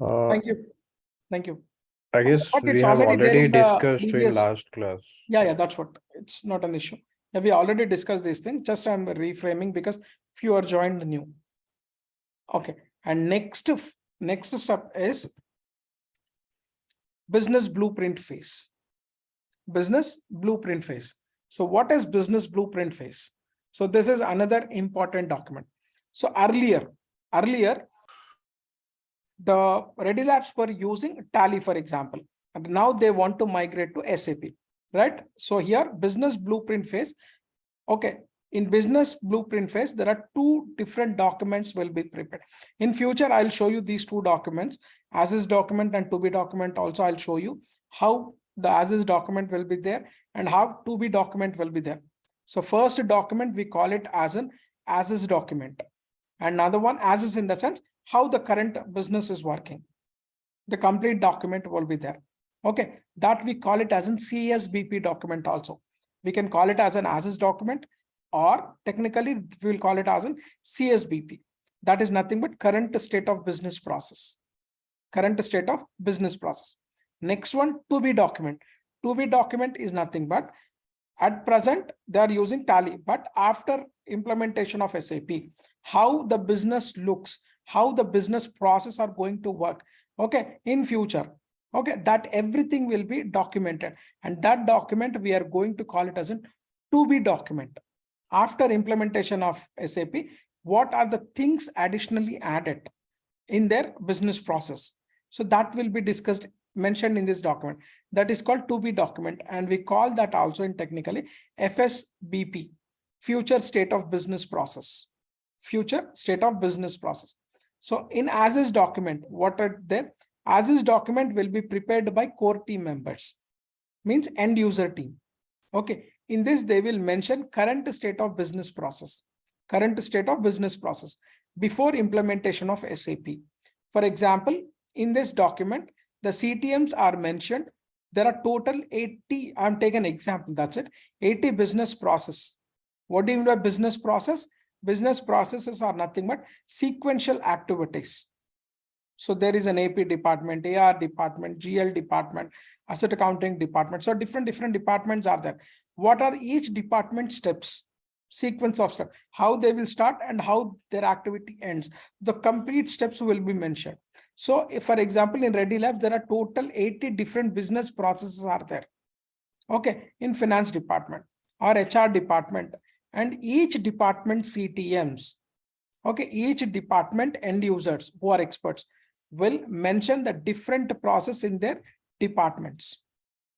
Uh, Thank you. Thank you. I guess But we it's have already there already in the discussed in previous. last class. Yeah, that's what. It's not an issue. Yeah, we already discussed these things. Just I'm reframing because few are joined new. Okay. And next step is business blueprint phase. Business blueprint phase. So what is business blueprint phase? So this is another important document. So earlier, the Ready Labs were using Tally, for example, and now they want to migrate to SAP, right? So here, business blueprint phase. Okay, in business blueprint phase, there are two different documents will be prepared. In future, I'll show you these two documents, as is document and to be document. Also, I'll show you how the as is document will be there and how to be document will be there. So first document, we call it as an as is document. And another one as is in the sense how the current business is working. The complete document will be there. Okay, that we call it as an CSBP document also. We can call it as an as is document, or technically we'll call it as an CSBP. That is nothing but current state of business process. Current state of business process. Next one, to be document. To be document is nothing but at present they are using Tally, but after implementation of SAP, how the business looks, how the business process are going to work, okay, in future, okay, that everything will be documented, and that document we are going to call it as a to be document. After implementation of SAP, what are the things additionally added in their business process? So that will be discussed, mentioned in this document. That is called to be document, and we call that also in technically FSBP, future state of business process. Future state of business process. So in as is document, what are there? As is document will be prepared by core team members, means end user team. Okay, in this they will mention current state of business process, current state of business process before implementation of SAP. For example, in this document, the CTMs are mentioned. There are total 80, I'm taking an example, that's it, 80 business process. What do you mean by business process? Business processes are nothing but sequential activities. So there is an AP department, AR department, GL department, asset accounting department. So different departments are there. What are each department steps? Sequence of steps, how they will start and how their activity ends. The complete steps will be mentioned. So if, for example, in Ready Labs, there are total 80 different business processes are there. Okay, in finance department or HR department, and each department CTMs, okay, each department end users who are experts will mention the different process in their departments,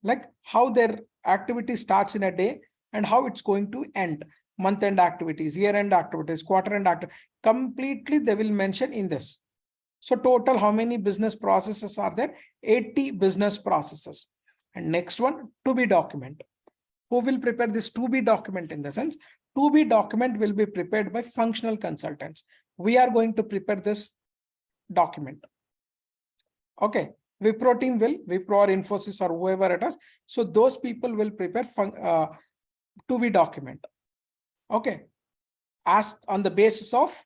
like how their activity starts in a day and how it's going to end. Month-end activities, year-end activities, quarter-end activities, completely they will mention in this. So total, how many business processes are there? 80 business processes. And next one, to be document. Who will prepare this to be document? In the sense, to be document will be prepared by functional consultants. We are going to prepare this document. Okay, Wipro team will, Wipro or Infosys or whoever it is. So those people will prepare to be document. Okay, as on the basis of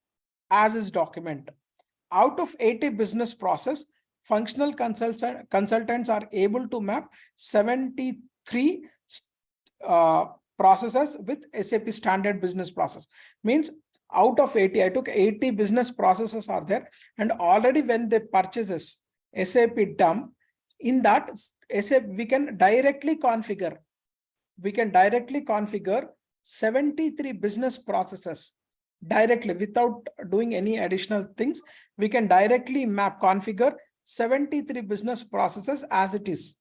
as is document. Out of 80 business process, functional consultants are able to map 73 processes with SAP standard business process. Means out of 80, I took 80 business processes are there, and already when they purchases SAP dump, in that SAP we can directly configure. We can directly configure 73 business processes directly without doing any additional things. We can directly map, configure 73 business processes as it is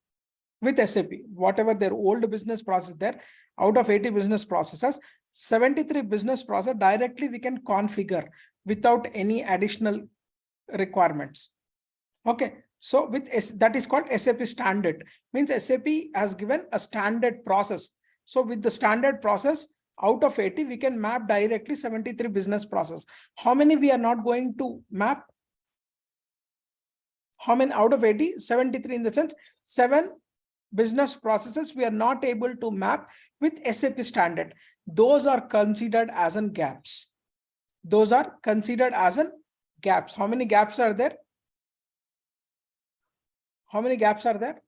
with SAP, whatever their old business process there. Out of 80 business processes, 73 business process directly we can configure without any additional requirements. Okay, so with that is called SAP standard, means SAP has given a standard process. So with the standard process, out of 80, we can map directly 73 business process. How many we are not going to map? How many out of 80? 73, in the sense 7 business processes we are not able to map with SAP standard. Those are considered as an gaps. Those are considered as an gaps. How many gaps are there? How many gaps are there?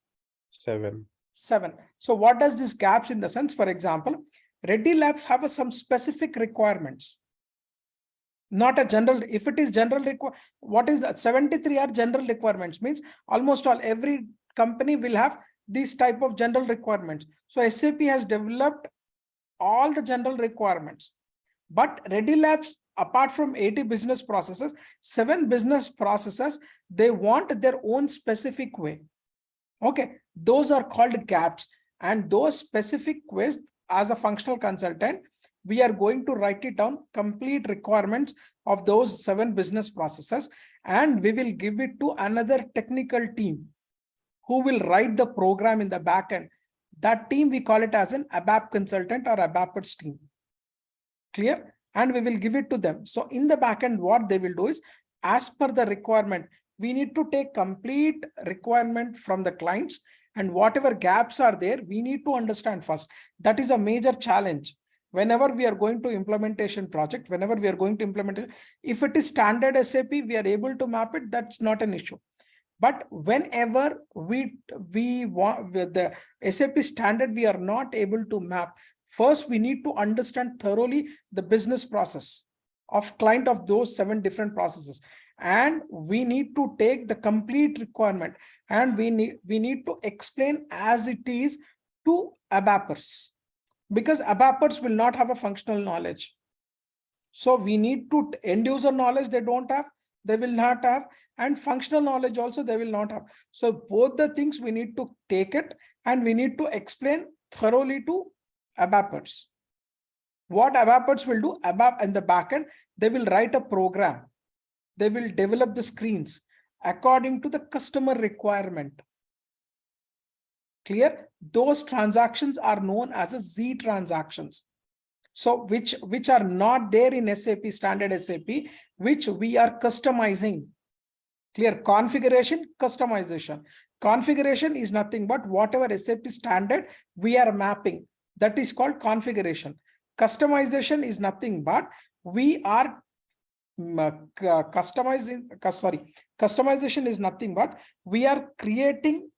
7. 7. So what does this gaps in the sense? For example, Ready Labs have some specific requirements. Not a general, if it is general what is that? 73 are general requirements, means almost all every company will have these type of general requirements. So SAP has developed all the general requirements. But Ready Labs, apart from 80 business processes, 7 business processes, they want their own specific way. Okay, those are called gaps. And those specific ways, as a functional consultant, we are going to write it down, complete requirements of those 7 business processes, and we will give it to another technical team who will write the program in the backend. That team, we call it as an ABAP consultant or ABAPers team. Clear? And we will give it to them. So in the backend, what they will do is, as per the requirement, we need to take complete requirement from the clients, and whatever gaps are there, we need to understand first. That is a major challenge. Whenever we are going to implementation project, whenever we are going to implement it, if it is standard SAP, we are able to map it, that's not an issue. But whenever we want with the SAP standard, we are not able to map. First, we need to understand thoroughly the business process of client of those 7 different processes. And we need to take the complete requirement, and we need to explain as it is to ABAPers, because ABAPers will not have a functional knowledge. So we need to end user knowledge they don't have, they will not have, and functional knowledge also they will not have. So both the things we need to take it, and we need to explain thoroughly to ABAPers. What ABAPers will do, ABAP in the backend, they will write a program. They will develop the screens according to the customer requirement. Clear? Those transactions are known as a Z transactions. So which are not there in SAP, standard SAP, which we are customizing. Clear? Configuration, customization. Configuration is nothing but whatever SAP standard we are mapping. That is called configuration. Customization is nothing but we are customization is nothing but we are creating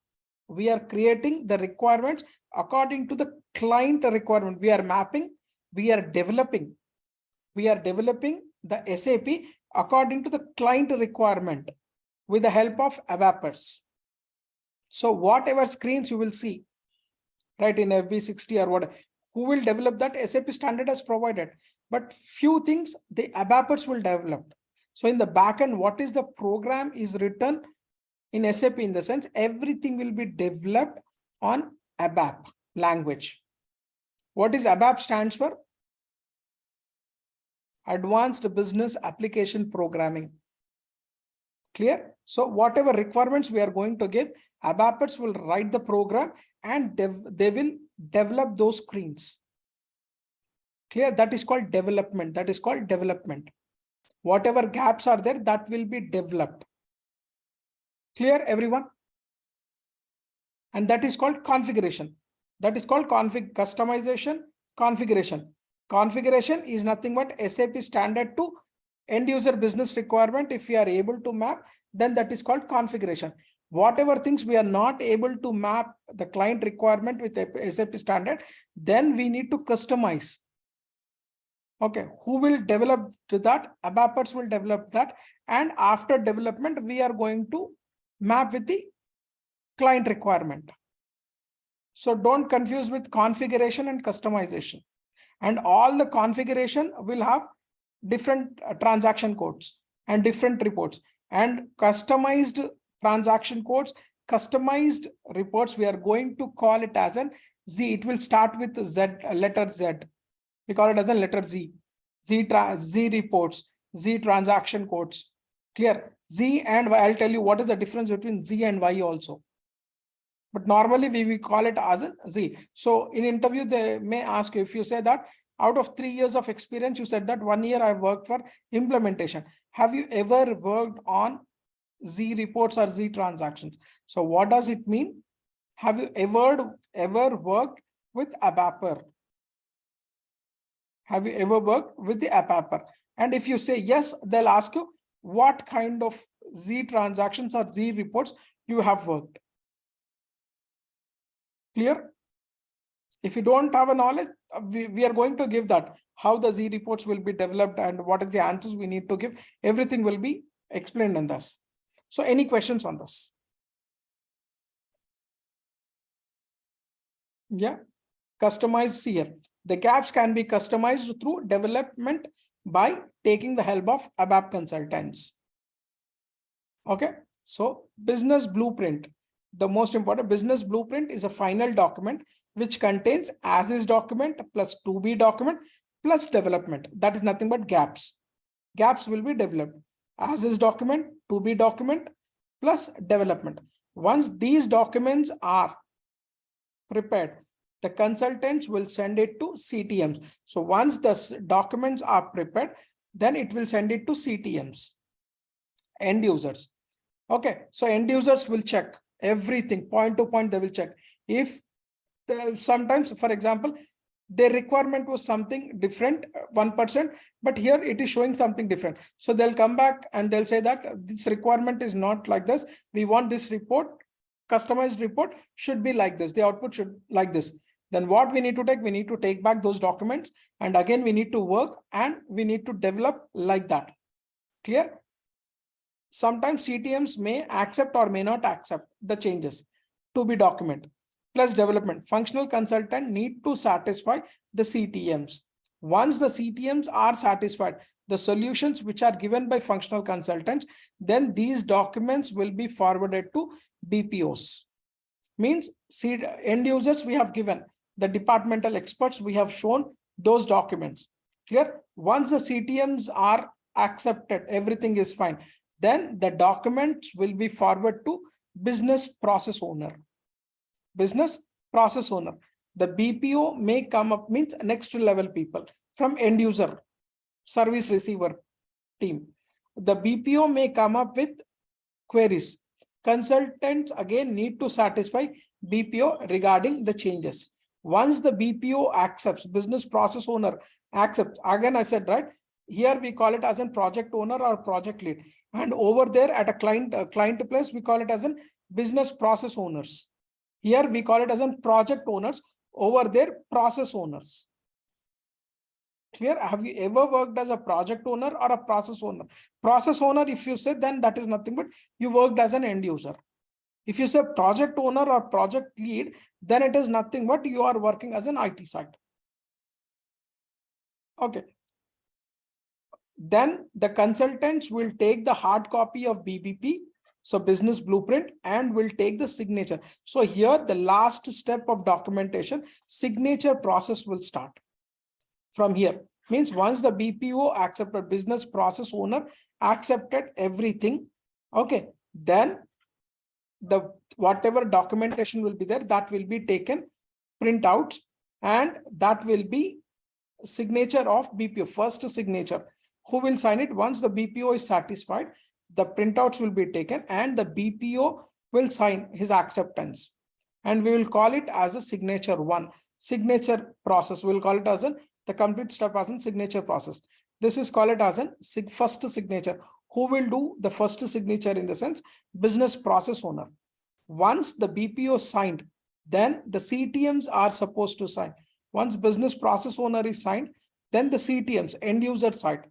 the requirements according to the client requirement. We are mapping, we are developing the SAP according to the client requirement with the help of ABAPers. So whatever screens you will see, right, in FB60 or whatever, who will develop that? SAP standard has provided, but few things the ABAPers will develop. So in the backend, what is the program is written in SAP, in the sense everything will be developed on ABAP language. What is ABAP stands for? Advanced Business Application Programming. Clear? So whatever requirements we are going to give, ABAPers will write the program, and they will develop those screens. Clear? That is called development. That is called development. Whatever gaps are there, that will be developed. Clear, everyone? And that is called configuration. That is called customization, configuration. Configuration is nothing but SAP standard to end user business requirement. If we are able to map, then that is called configuration. Whatever things we are not able to map the client requirement with SAP standard, then we need to customize. Okay, who will develop that? ABAPers will develop that. And after development, we are going to map with the client requirement. So don't confuse with configuration and customization. And all the configuration will have different transaction codes and different reports, and customized transaction codes, customized reports, we are going to call it as an Z. It will start with Z, letter Z. We call it as a letter Z. Z reports, Z transaction codes. Clear? Z and Y. I'll tell you what is the difference between Z and Y also. But normally we will call it as a Z. So in interview, they may ask you, if you say that out of 3 years of experience, you said that 1 year I worked for implementation. Have you ever worked on Z reports or Z transactions? So what does it mean? Have you ever worked with ABAPer? Have you ever worked with the ABAPer? And if you say yes, they'll ask you what kind of Z transactions or Z reports you have worked. Clear? If you don't have a knowledge, we are going to give that, how the Z reports will be developed and what are the answers we need to give. Everything will be explained in this. So any questions on this? Yeah, customized here. The gaps can be customized through development by taking the help of ABAP consultants. Okay, so business blueprint. The most important business blueprint is a final document which contains as is document plus to be document plus development. That is nothing but gaps. Gaps will be developed. As is document, to be document plus development. Once these documents are prepared, the consultants will send it to CTMs. So once the documents are prepared, then it will send it to CTMs, end users. Okay, so end users will check everything point to point. They will check if sometimes, for example, their requirement was something different 1%, but here it is showing something different. So they'll come back and they'll say that this requirement is not like this. We want this report, customized report should be like this. The output should like this. Then what we need to take, we need to take back those documents. And again, we need to work and we need to develop like that. Clear? Sometimes CTMs may accept or may not accept the changes to be document plus development. Functional consultant need to satisfy the CTMs. Once the CTMs are satisfied, the solutions which are given by functional consultants, then these documents will be forwarded to BPOs. Means end users we have given, the departmental experts we have shown those documents. Clear? Once the CTMs are accepted, everything is fine. Then the documents will be forwarded to business process owner. Business process owner. The BPO may come up, means next level people from end user, service receiver team. The BPO may come up with queries. Consultants again need to satisfy BPO regarding the changes. Once the BPO accepts, business process owner accepts, again I said, right, here we call it as a project owner or project lead. And over there at a client place, we call it as a business process owners. Here we call it as a project owners, over there process owners. Clear? Have you ever worked as a project owner or a process owner? Process owner, if you say, then that is nothing but you worked as an end user. If you say project owner or project lead, then it is nothing but you are working as an IT side. Okay. Then the consultants will take the hard copy of BBP, so business blueprint, and will take the signature. So here the last step of documentation, signature process will start. From here, means once the BPO accepted, business process owner accepted everything, okay, then the whatever documentation will be there, that will be taken printouts, and that will be signature of BPO, first signature. Who will sign it? Once the BPO is satisfied, the printouts will be taken and the BPO will sign his acceptance, and we will call it as a signature one. Signature process, we'll call it as the complete step as a signature process. This is called it as a first signature. Who will do the first signature? In the sense, business process owner. Once the BPO signed, then the CTMs are supposed to sign. Once business process owner is signed, then the CTMs, end user side,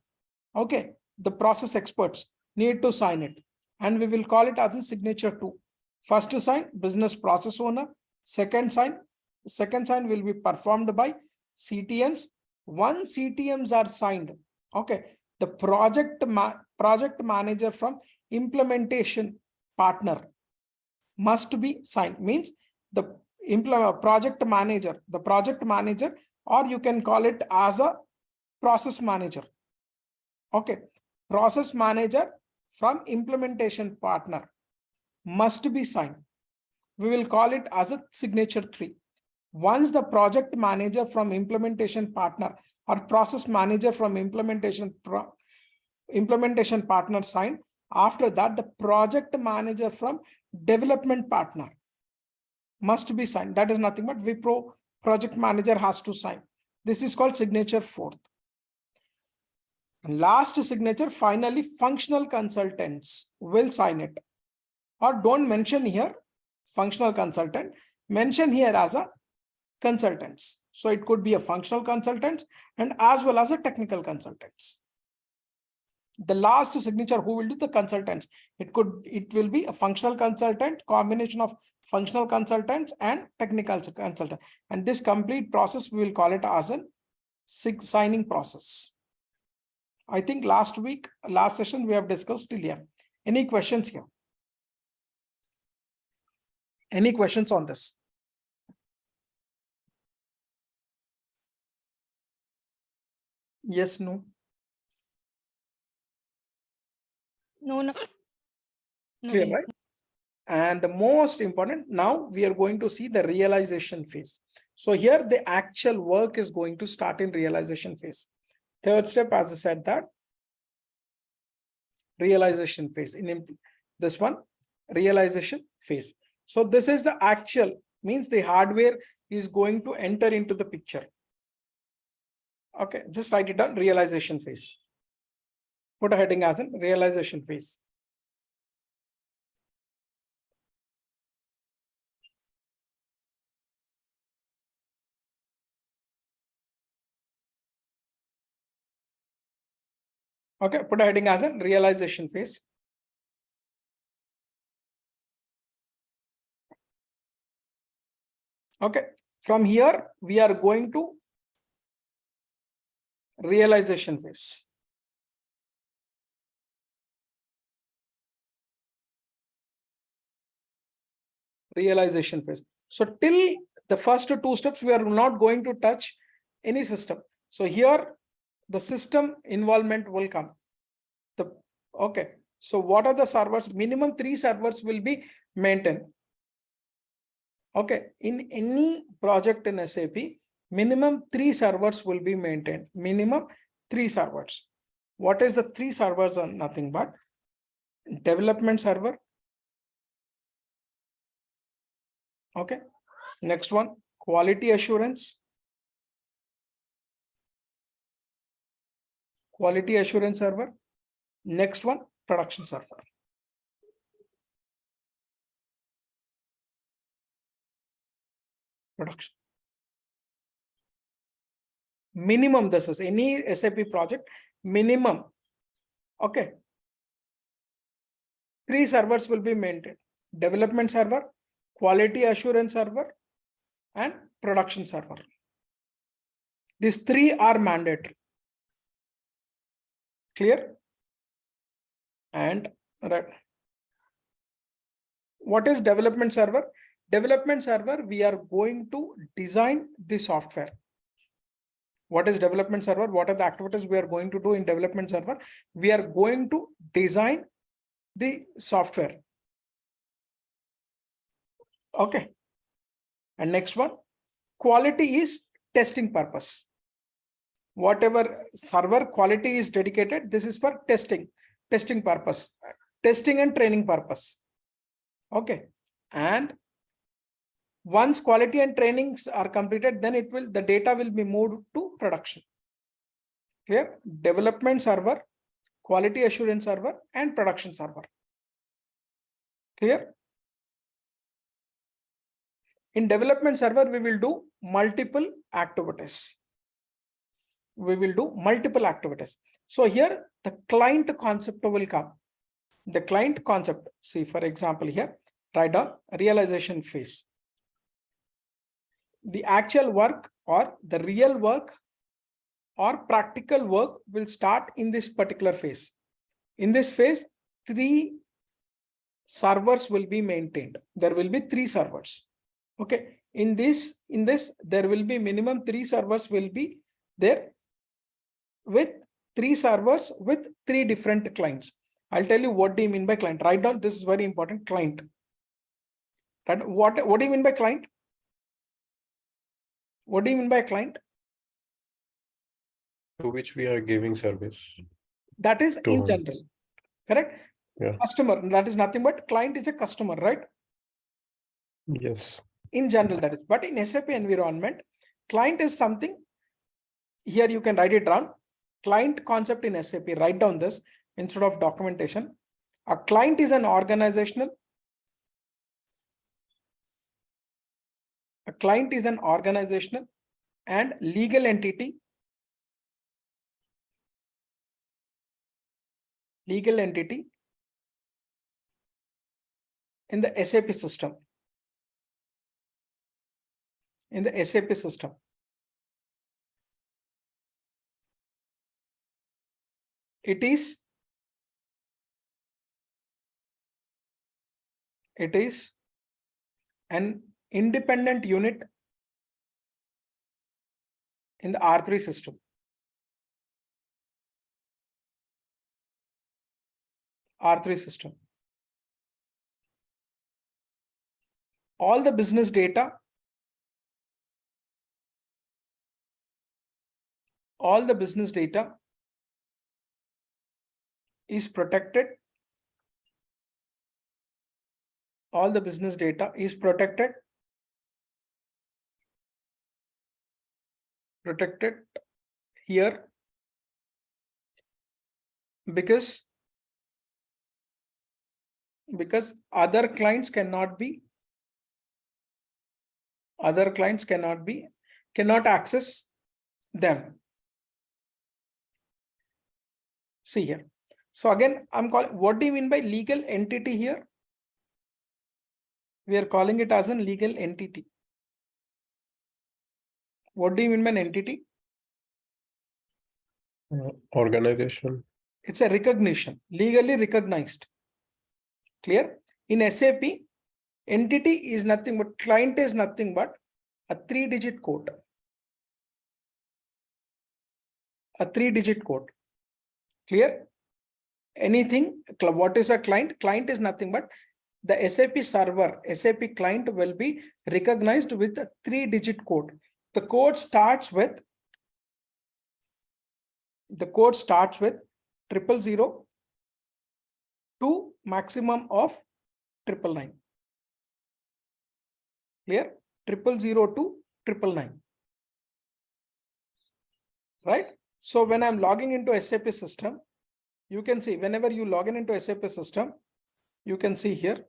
okay, the process experts need to sign it, and we will call it as a signature two. First to sign, business process owner. Second sign will be performed by CTMs. Once CTMs are signed, okay, the project manager from implementation partner must be signed. Means the project manager, or you can call it as a process manager. Okay, process manager from implementation partner must be signed. We will call it as a signature 3. Once the project manager from implementation partner or process manager from implementation partner signed, after that the project manager from development partner must be signed. That is nothing but Wipro project manager has to sign. This is called signature 4th. Last signature, finally, functional consultants will sign it. Or don't mention here functional consultant, mention here as a consultants. So it could be a functional consultants and as well as a technical consultants. The last signature who will do the consultants. It will be a functional consultant, combination of functional consultants and technical consultant. And this complete process, we will call it as a signing process. I think last session, we have discussed till here. Any questions here? Any questions on this? Yes, no. No. Clear, right? And the most important, now we are going to see the realization phase. So here the actual work is going to start in realization phase. Third step, as I said, that realization phase. In this one, realization phase. So this is the actual, means the hardware is going to enter into the picture. Okay, just write it down, realization phase. Put a heading as in realization phase. Okay, put a heading as a realization phase. Okay, from here we are going to realization phase. Realization phase. So till the first two steps, we are not going to touch any system. So here the system involvement will come. Okay. So what are the servers? Minimum 3 servers will be maintained. Okay. In any project in SAP, minimum 3 servers will be maintained. Minimum 3 servers. What is the 3 servers? Are nothing but development server. Okay. Next one, quality assurance. Quality assurance server. Next one, production server. Production. Minimum, this is any SAP project, minimum. Okay. 3 servers will be maintained. Development server, quality assurance server, and production server. These 3 are mandatory. Clear? And right. What is development server? Development server, we are going to design the software. What is development server? What are the activities we are going to do in development server? We are going to design the software. Okay. And next one, quality is testing purpose. Whatever server quality is dedicated, this is for testing purpose, testing and training purpose. Okay. And once quality and trainings are completed, then the data will be moved to production. Clear? Development server, quality assurance server, and production server. Clear? In development server, we will do multiple activities. So here the client concept will come. The client concept, see, for example, here, write down realization phase. The actual work or the real work or practical work will start in this particular phase. In this phase, 3 servers will be maintained. There will be 3 servers. Okay. In this, there will be minimum 3 servers will be there with 3 servers with 3 different clients. I'll tell you what do you mean by client. Write down, this is very important, client. Right? What do you mean by client? What do you mean by client? To which we are giving service. That is in general, correct? Yeah. Customer, that is nothing but client is a customer, right? Yes. In general, that is. But in SAP environment, client is something, here you can write it down. Client concept in SAP, write down this instead of documentation. A client is an organizational A client is an organizational and legal entity. Legal entity in the SAP system. In the SAP system. It is an independent unit in the R3 system. R3 system. All the business data, is protected. All the business data is protected here because other clients cannot access them. See here. So again, I'm calling, what do you mean by legal entity here? We are calling it as a legal entity. What do you mean by an entity? Organization. It's a recognition, legally recognized. Clear? In SAP, entity is nothing but, client is nothing but a 3-digit code. A 3-digit code. Clear? Anything, what is a client? Client is nothing but the SAP server, SAP client will be recognized with a 3-digit code. The code starts with 000 to maximum of 999. Clear? 000 to 999. Right? So when I'm logging into SAP system, you can see whenever you log in into SAP system, you can see here.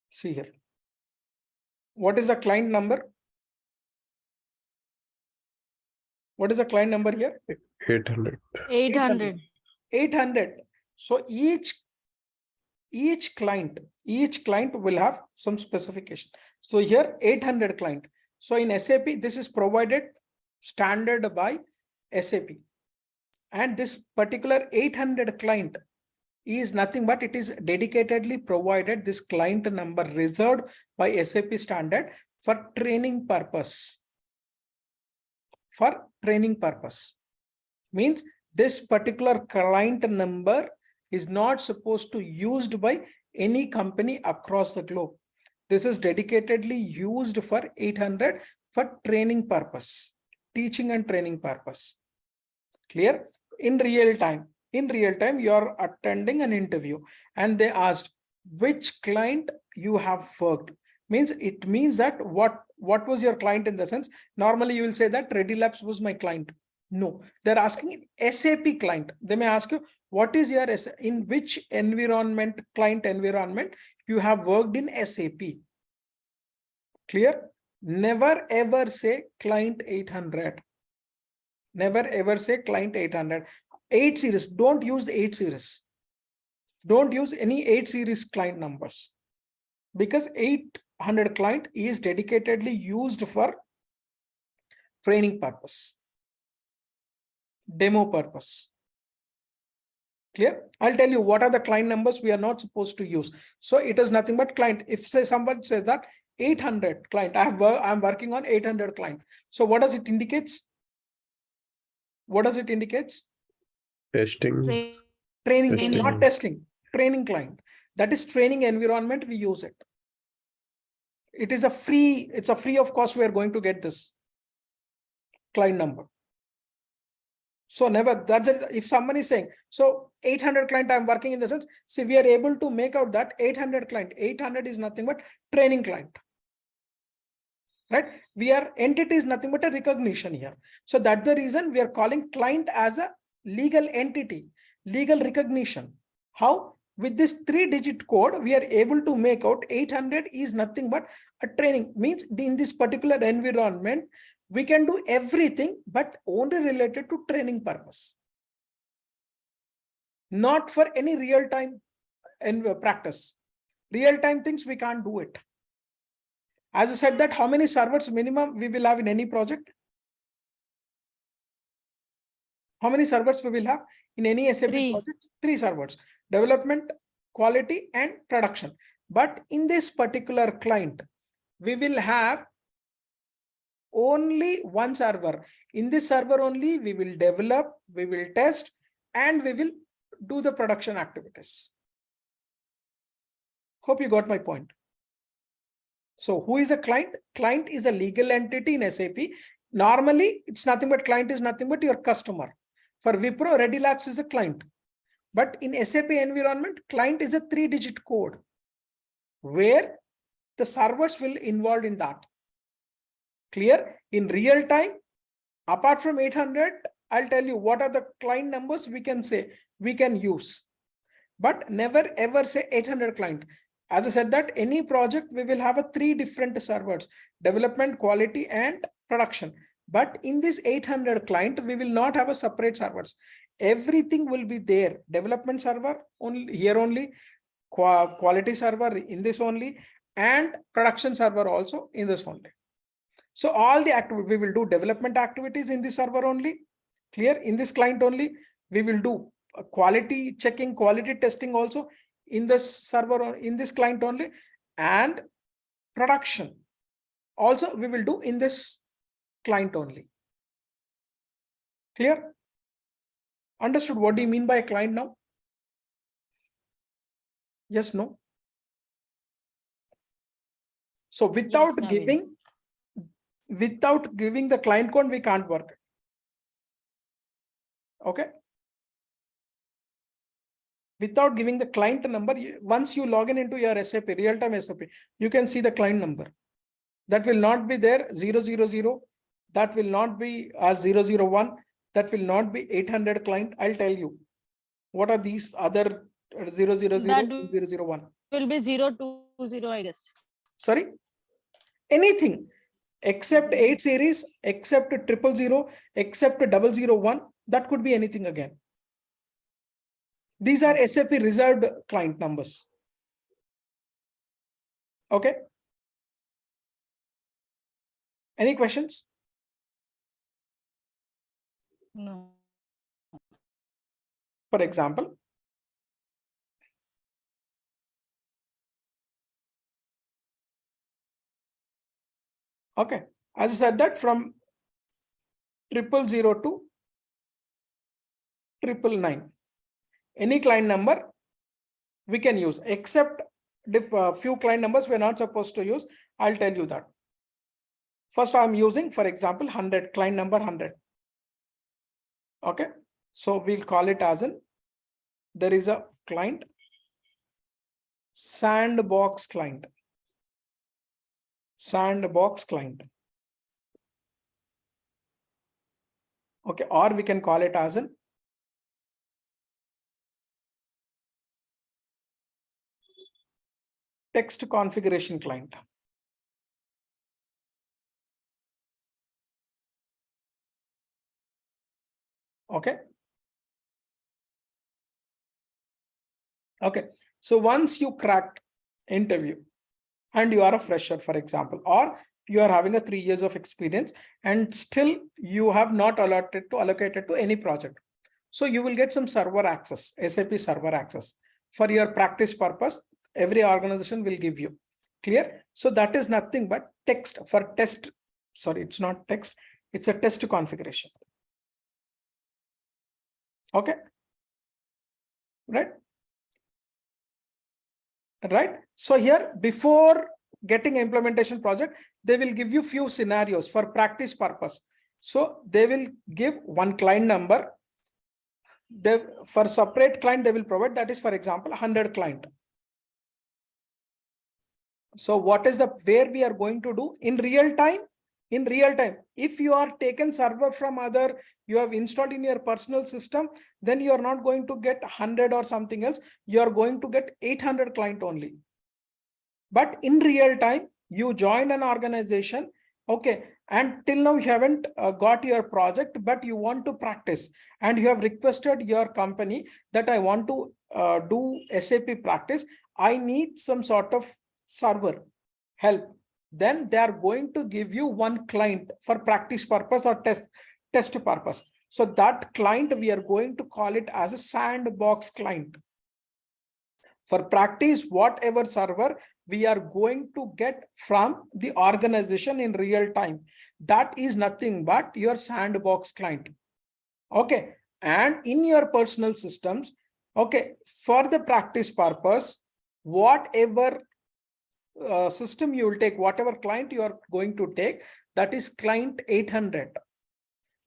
See here. What is the client number? What is the client number here? 800. 800. 800. So each client will have some specification. So here 800 client. So in SAP, this is provided standard by SAP. And this particular 800 client is nothing but it is dedicatedly provided, this client number reserved by SAP standard for training purpose. For training purpose. Means this particular client number is not supposed to used by any company across the globe. This is dedicatedly used for 800 for training purpose, teaching and training purpose. Clear? In real time, you are attending an interview and they asked which client you have worked. Means it means that what was your client, in the sense, normally you will say that Ready Labs was my client. No, they're asking SAP client. They may ask you, what is your, in which environment, client environment you have worked in SAP. Clear? Never ever say client 800. Never ever say client 800. 8 series, don't use the 8 series. Don't use any 8 series client numbers, because 800 client is dedicatedly used for training purpose, demo purpose. Clear? I'll tell you what are the client numbers we are not supposed to use. So it is nothing but client. If say somebody says that 800 client, I'm working on 800 client. So what does it indicates? What does it indicates? Testing. Training, Testing. not testing. Training client. That is training environment. We use it. It is a free. It's a free of cost. We are going to get this client number. So never, that's it. If someone is saying, so 800 client I'm working, in the sense, see, we are able to make out that 800 client, 800 is nothing but training client. Right? We are entity is nothing but a recognition here. So that's the reason we are calling client as a legal entity, legal recognition. How? With this 3-digit code, we are able to make out 800 is nothing but a training. Means in this particular environment, we can do everything, but only related to training purpose. Not for any real-time practice. Real-time things, we can't do it. As I said that, how many servers minimum we will have in any project? How many servers we will have in any SAP project? 3 servers. Development, quality, and production. But in this particular client, we will have only 1 server. In this server only, we will develop, we will test, and we will do the production activities. Hope you got my point. So who is a client? Client is a legal entity in SAP. Normally, it's nothing but client is nothing but your customer. For Wipro, Ready Labs is a client. But in SAP environment, client is a 3-digit code where the servers will involved in that. Clear? In real time, apart from 800, I'll tell you what are the client numbers we can say, we can use. But never ever say 800 client. As I said that any project, we will have 3 different servers, development, quality, and production. But in this 800 client, we will not have a separate servers. Everything will be there. Development server only here only, quality server in this only, and production server also in this only. So all the activity, we will do development activities in this server only. Clear? In this client only, we will do quality checking, quality testing also in this server, in this client only, and production also we will do in this client only. Clear? Understood what do you mean by a client now? Yes, no? So without giving the client code, we can't work. Okay. Without giving the client number, once you log in into your SAP, real-time SAP, you can see the client number. That will not be there 000, that will not be 001, that will not be 800 client. I'll tell you what are these other 000 and 001. Will be 020, I guess. Sorry? Anything except 8 series, except 000, except 001, that could be anything again. These are SAP reserved client numbers. Okay. Any questions? No. For example, okay, as I said that from 000 to 999, any client number we can use, except few client numbers we're not supposed to use. I'll tell you that. First, I'm using, for example, 100, client number 100. Okay, so we'll call it as there is a client, sandbox client. Sandbox client. Okay, or we can call it as text configuration client. Okay. Okay. So once you cracked interview and you are a fresher, for example, or you are having 3 years of experience and still you have not allocated to any project. So you will get some server access, SAP server access for your practice purpose. Every organization will give you. Clear? So that is nothing but text for test. Sorry, it's not text. It's a test configuration. Okay. Right. Right. So here, before getting implementation project, they will give you few scenarios for practice purpose. So they will give one client number. For separate client, they will provide, that is, for example, 100 client. So what is where we are going to do in real time? in real time. If you are taken server from other, you have installed in your personal system, then you are not going to get 100 or something else. You are going to get 800 client only. But in real time, you join an organization, okay, and till now you haven't got your project, but you want to practice, and you have requested your company that I want to do SAP practice. I need some sort of server help. Then they are going to give you one client for practice purpose or test purpose. So that client, we are going to call it as a sandbox client. For practice, whatever server we are going to get from the organization in real time, that is nothing but your sandbox client. Okay. And in your personal systems, okay, for the practice purpose, whatever system you will take, whatever client you are going to take, that is client 800.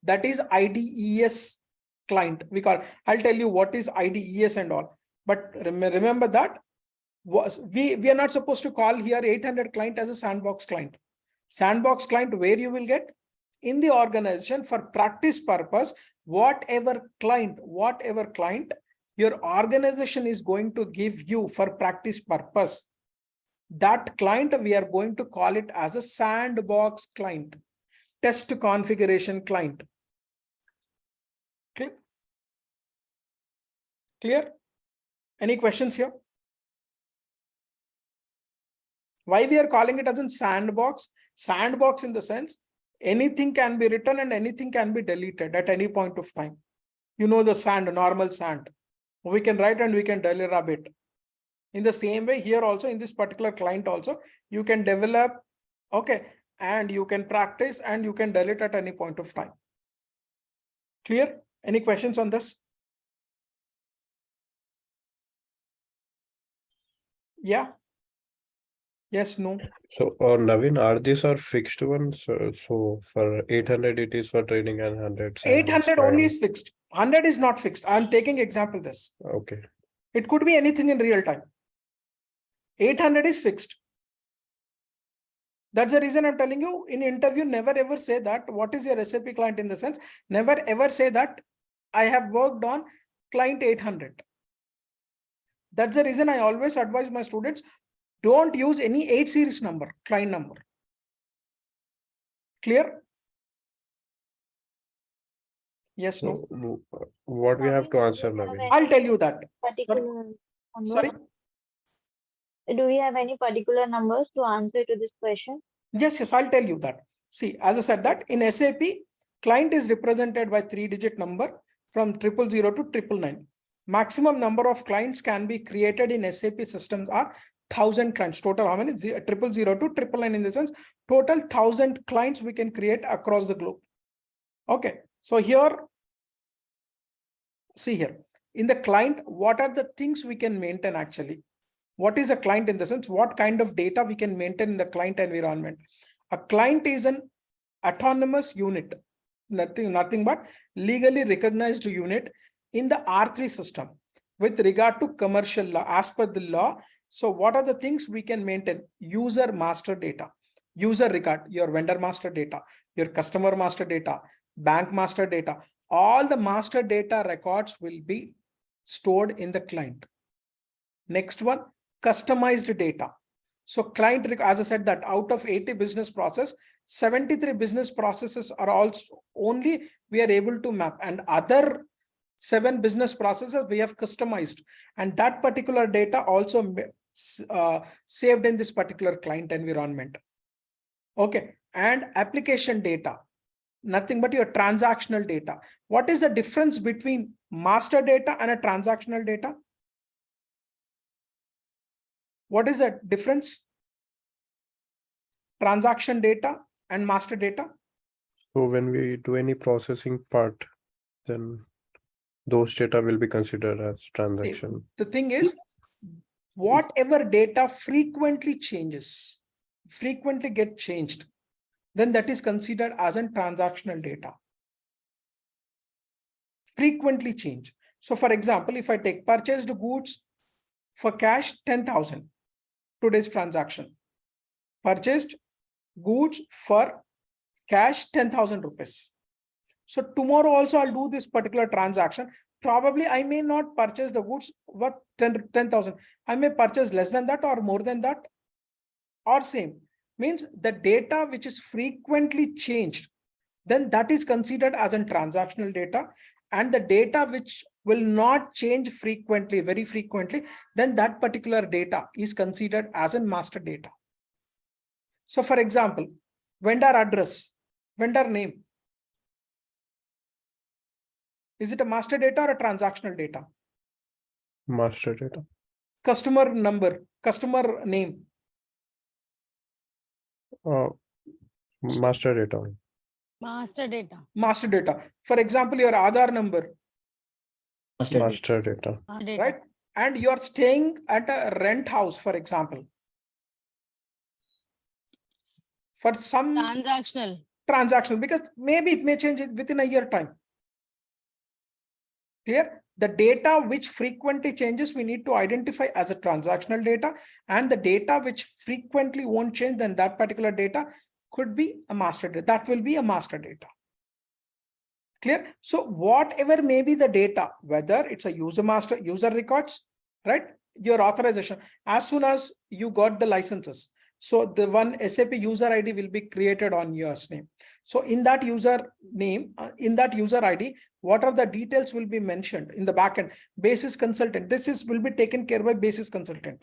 That is IDES client. We call, I'll tell you what is IDES and all. But remember that we are not supposed to call here 800 client as a sandbox client. Sandbox client, where you will get in the organization for practice purpose, whatever client your organization is going to give you for practice purpose, that client we are going to call it as a sandbox client, test configuration client. Clear? Any questions here? Why we are calling it as a sandbox? Sandbox in the sense, anything can be written and anything can be deleted at any point of time. You know the sand, normal sand. We can write and we can delete a bit. In the same way here also, in this particular client also, you can develop, okay, and you can practice and you can delete at any point of time. Clear? Any questions on this? Yeah. Yes, no. So, Naveen, are these are fixed ones? So for 800, it is for training and 100. 800 only is fixed. 100 is not fixed. I'm taking example this. Okay. It could be anything in real time. 800 is fixed. That's the reason I'm telling you in interview, never ever say that what is your SAP client, in the sense, never ever say that I have worked on client 800. That's the reason I always advise my students, don't use any 8 series number, client number. Clear? Yes, no. So, what we have to answer, Naveen? I'll tell you that. Particular Sorry. Do we have any particular numbers to answer to this question? Yes, I'll tell you that. See, as I said that in SAP, client is represented by 3-digit number from 000 to 999. Maximum number of clients can be created in SAP systems are 1000 clients. Total how many? 000 to 999, in the sense, total 1000 clients we can create across the globe. Okay, so here, see here, in the client, what are the things we can maintain actually? What is a client, in the sense, what kind of data we can maintain in the client environment? A client is an autonomous unit, nothing but legally recognized unit in the R3 system with regard to commercial law, as per the law. So what are the things we can maintain? User master data, user record, your vendor master data, your customer master data, bank master data. All the master data records will be stored in the client. Next one, customized data. So client, as I said, that out of 80 business process, 73 business processes are also only we are able to map, and other 7 business processes we have customized, and that particular data also saved in this particular client environment. Okay, and application data, nothing but your transactional data. What is the difference between master data and a transactional data? What is the difference? Transaction data and master data. So when we do any processing part, then those data will be considered as transaction. The thing is, whatever data frequently changes, frequently get changed, then that is considered as a transactional data. Frequently change. So for example, if I take purchased goods for cash 10,000, today's transaction, purchased goods for cash 10,000 rupees. So tomorrow also I'll do this particular transaction. Probably I may not purchase the goods worth 10,000. I may purchase less than that or more than that or same. Means the data which is frequently changed, then that is considered as a transactional data, and the data which will not change frequently, very frequently, then that particular data is considered as a master data. So for example, vendor address, vendor name. Is it a master data or a transactional data? Master data. Customer number, customer name. Master data. Master data. Master data. For example, your Aadhaar number, Master data. right? And you are staying at a rent house, for example. For some transactional, because maybe it may change it within a year time. Clear? The data which frequently changes, we need to identify as a transactional data, and the data which frequently won't change, then that particular data could be a master data. That will be a master data. Clear? So whatever may be the data, whether it's a user records, right? Your authorization, as soon as you got the licenses, so the one SAP user ID will be created on your name. So in that user name, in that user ID, what are the details will be mentioned in the backend? Basis consultant. This will be taken care by basis consultant.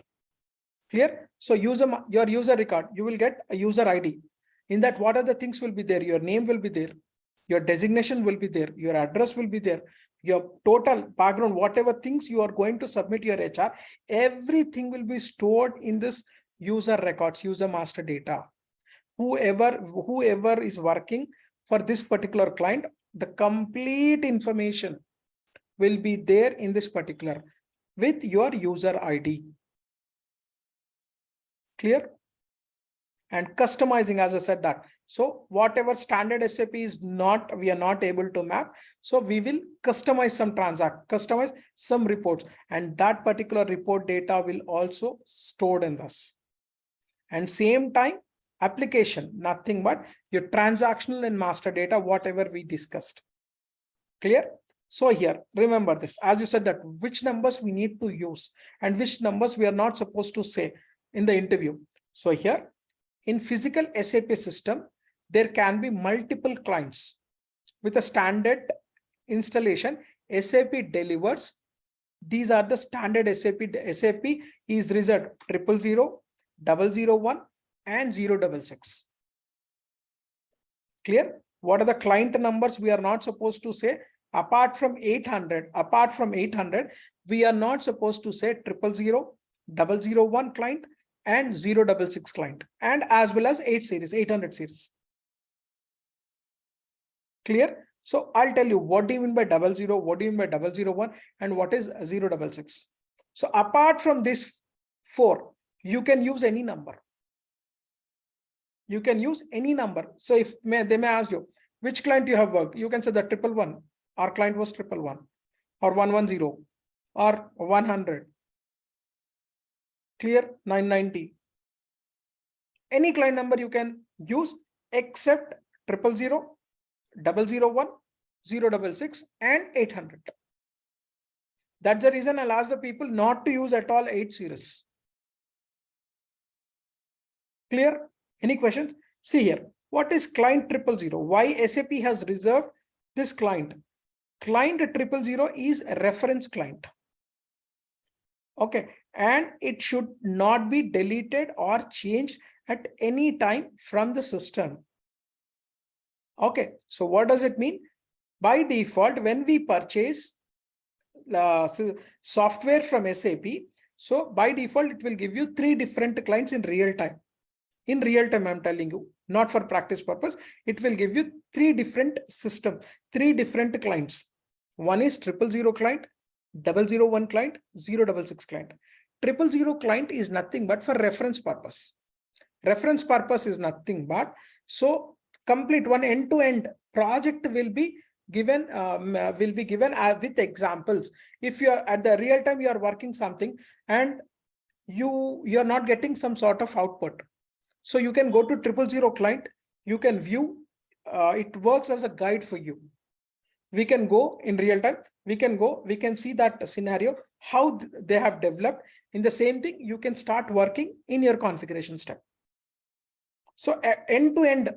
Clear? So your user record, you will get a user ID. In that, what are the things will be there? Your name will be there. Your designation will be there. Your address will be there. Your total background, whatever things you are going to submit your HR, everything will be stored in this user records, user master data. Whoever is working for this particular client, the complete information will be there in this particular with your user ID. Clear? And customizing, as I said that. So whatever standard SAP is not, we are not able to map. So we will customize some reports, and that particular report data will also stored in this. And same time, application, nothing but your transactional and master data, whatever we discussed. Clear? So here, remember this, as you said that which numbers we need to use and which numbers we are not supposed to say in the interview. So here, in physical SAP system, there can be multiple clients. With a standard installation, SAP delivers. These are the standard SAP. SAP is reserved 000, 001 and 066. Clear? What are the client numbers we are not supposed to say? Apart from 800, we are not supposed to say 000, 001 client and 066 client, and as well as 800 series. Clear? So I'll tell you what do you mean by 00, what do you mean by 001, and what is 066. So apart from this 4, you can use any number. You can use any number. So if they may ask you which client you have worked, you can say that 111. Our client was 111, or 110, or 100. Clear? 990. Any client number you can use except 000, 001, 066 and 800. That's the reason I'll ask the people not to use at all 8 series. Clear? Any questions? See here, what is client 000? Why SAP has reserved this client? Client 000 is a reference client. Okay, and it should not be deleted or changed at any time from the system. Okay, so what does it mean? By default, when we purchase software from SAP, so by default, it will give you 3 different clients in real time. In real time, I'm telling you, not for practice purpose, it will give you 3 different systems, 3 different clients. One is 000 client, 001 client, 066 client. 000 client is nothing but for reference purpose. Reference purpose is nothing but, so complete one end-to-end project will be given with examples. If you are at the real time, you are working something and you are not getting some sort of output. So you can go to 000 client, you can view it works as a guide for you. We can go in real time. We can see that scenario, how they have developed. In the same thing, you can start working in your configuration step. So end-to-end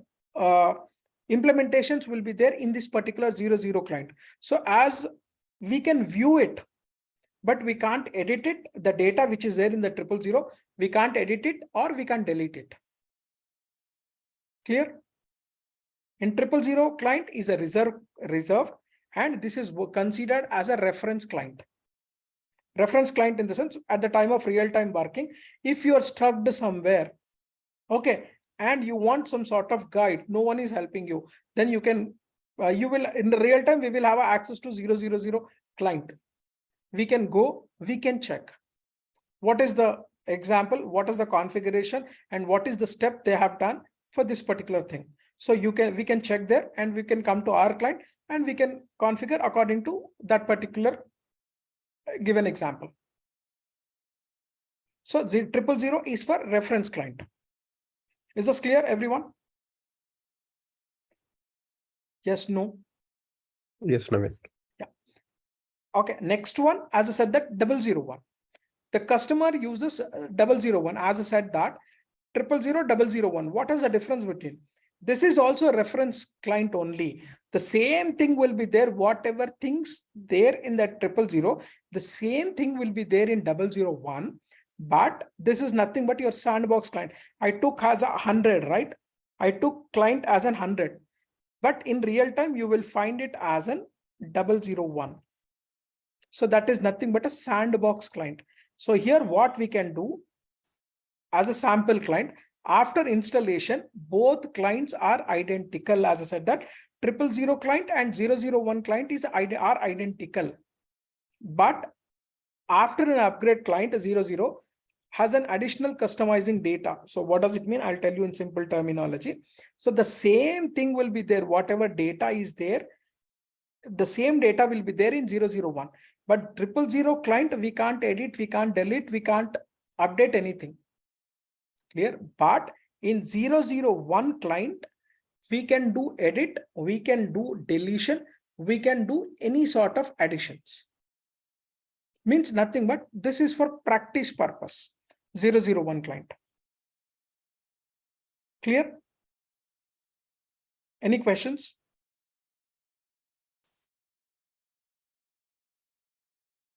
implementations will be there in this particular 00 client. So as we can view it, but we can't edit it, the data which is there in the 000, we can't edit it or we can't delete it. Clear? In 000 client is a reserve, and this is considered as a reference client. Reference client in the sense, at the time of real-time working, if you are stuck somewhere, okay, and you want some sort of guide, no one is helping you, then you can, you will, in the real time, we will have access to 000 client. We can go, we can check what is the example, what is the configuration, and what is the step they have done for this particular thing. So we can check there, and we can come to our client and we can configure according to that particular given example. So 000 is for reference client. Is this clear, everyone? Yes, no? Yes, Naveen. Yeah. Okay, next one, as I said, that 001. The customer uses 001. As I said that 000 001. What is the difference between? This is also a reference client only. The same thing will be there, whatever things there in that 000, the same thing will be there in 001. But this is nothing but your sandbox client. I took as 100, right? I took client as 100. But in real time, you will find it as an 001. So that is nothing but a sandbox client. So here what we can do as a sample client, after installation, both clients are identical. As I said that 000 client and 001 client are identical. But after an upgrade, client 00 has an additional customizing data. So what does it mean? I'll tell you in simple terminology. So the same thing will be there, whatever data is there, the same data will be there in 001. But 000 client, we can't edit, we can't delete, we can't update anything. Clear? But in 001 client, we can do edit, we can do deletion, we can do any sort of additions. Means nothing but this is for practice purpose. 001 client. Clear? Any questions?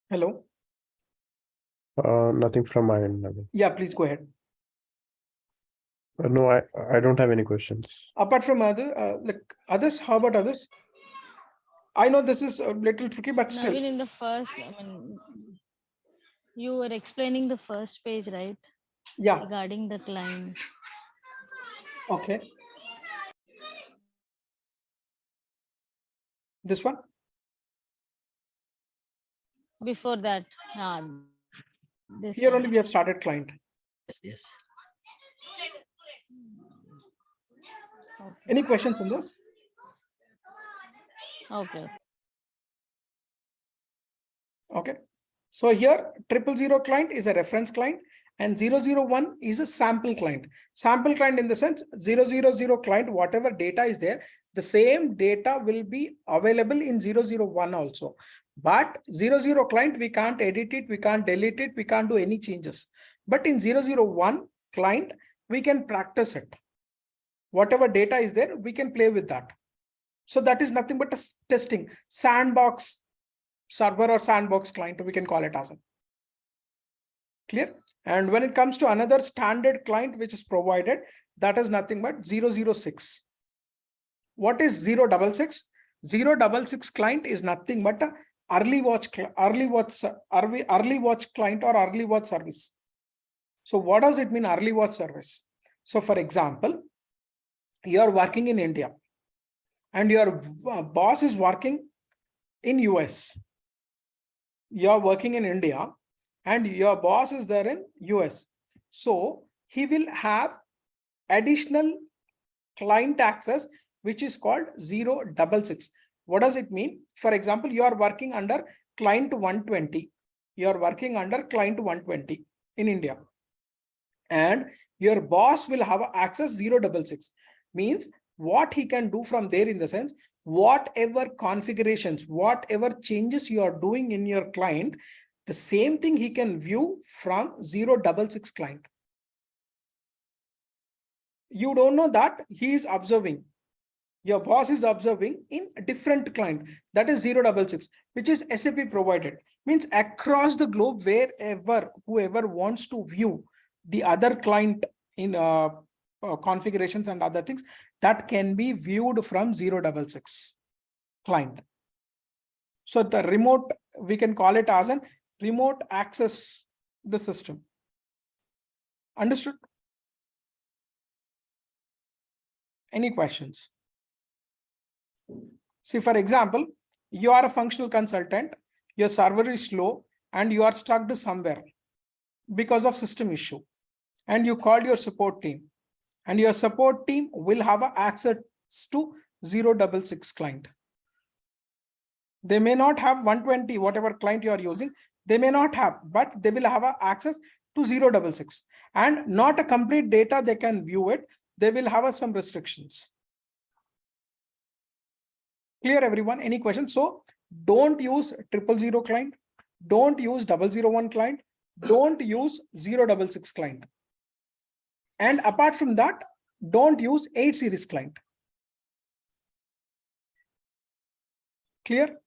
Hello? Nothing from my end, Naveen. Yeah, please go ahead. No, I don't have any questions. Apart from others, how about others? I know this is a little tricky, but still. Naveen, in the first, you were explaining the first page, right? Yeah. Regarding the client. Okay. This one? Before that, this Here one. only we have started client. Yes. Okay. Any questions on this? Okay. Okay. So here 000 client is a reference client and 001 is a sample client. Sample client in the sense 000 client, whatever data is there, the same data will be available in 001 also. But 00 client, we can't edit it, we can't delete it, we can't do any changes. But in 001 client, we can practice it. Whatever data is there, we can play with that. So that is nothing but a testing sandbox server or sandbox client, we can call it as a. Clear? And when it comes to another standard client which is provided, that is nothing but 006. What is 066? 066 client is nothing but a early watch client or early watch service. So what does it mean, early watch service? So for example, you are working in India and your boss is working in US. You are working in India and your boss is there in US. So he will have additional client access, which is called 066. What does it mean? For example, you are working under client 120. You are working under client 120 in India. And your boss will have access 066. Means what he can do from there in the sense, whatever configurations, whatever changes you are doing in your client, the same thing he can view from 066 client. You don't know that he is observing. Your boss is observing in a different client, that is 066, which is SAP provided. Means across the globe, wherever, whoever wants to view the other client in configurations and other things, that can be viewed from 066 client. So the remote, we can call it as an remote access the system. Understood? Any questions? See, for example, you are a functional consultant, your server is slow and you are stuck somewhere because of system issue, and you called your support team, and your support team will have access to 066 client. They may not have 120, whatever client you are using, they may not have, but they will have access to 066, and not a complete data they can view it. They will have some restrictions. Clear, everyone? Any questions? So don't use 000 client, don't use 001 client, don't use 066 client. And apart from that, don't use 8 series client. Clear?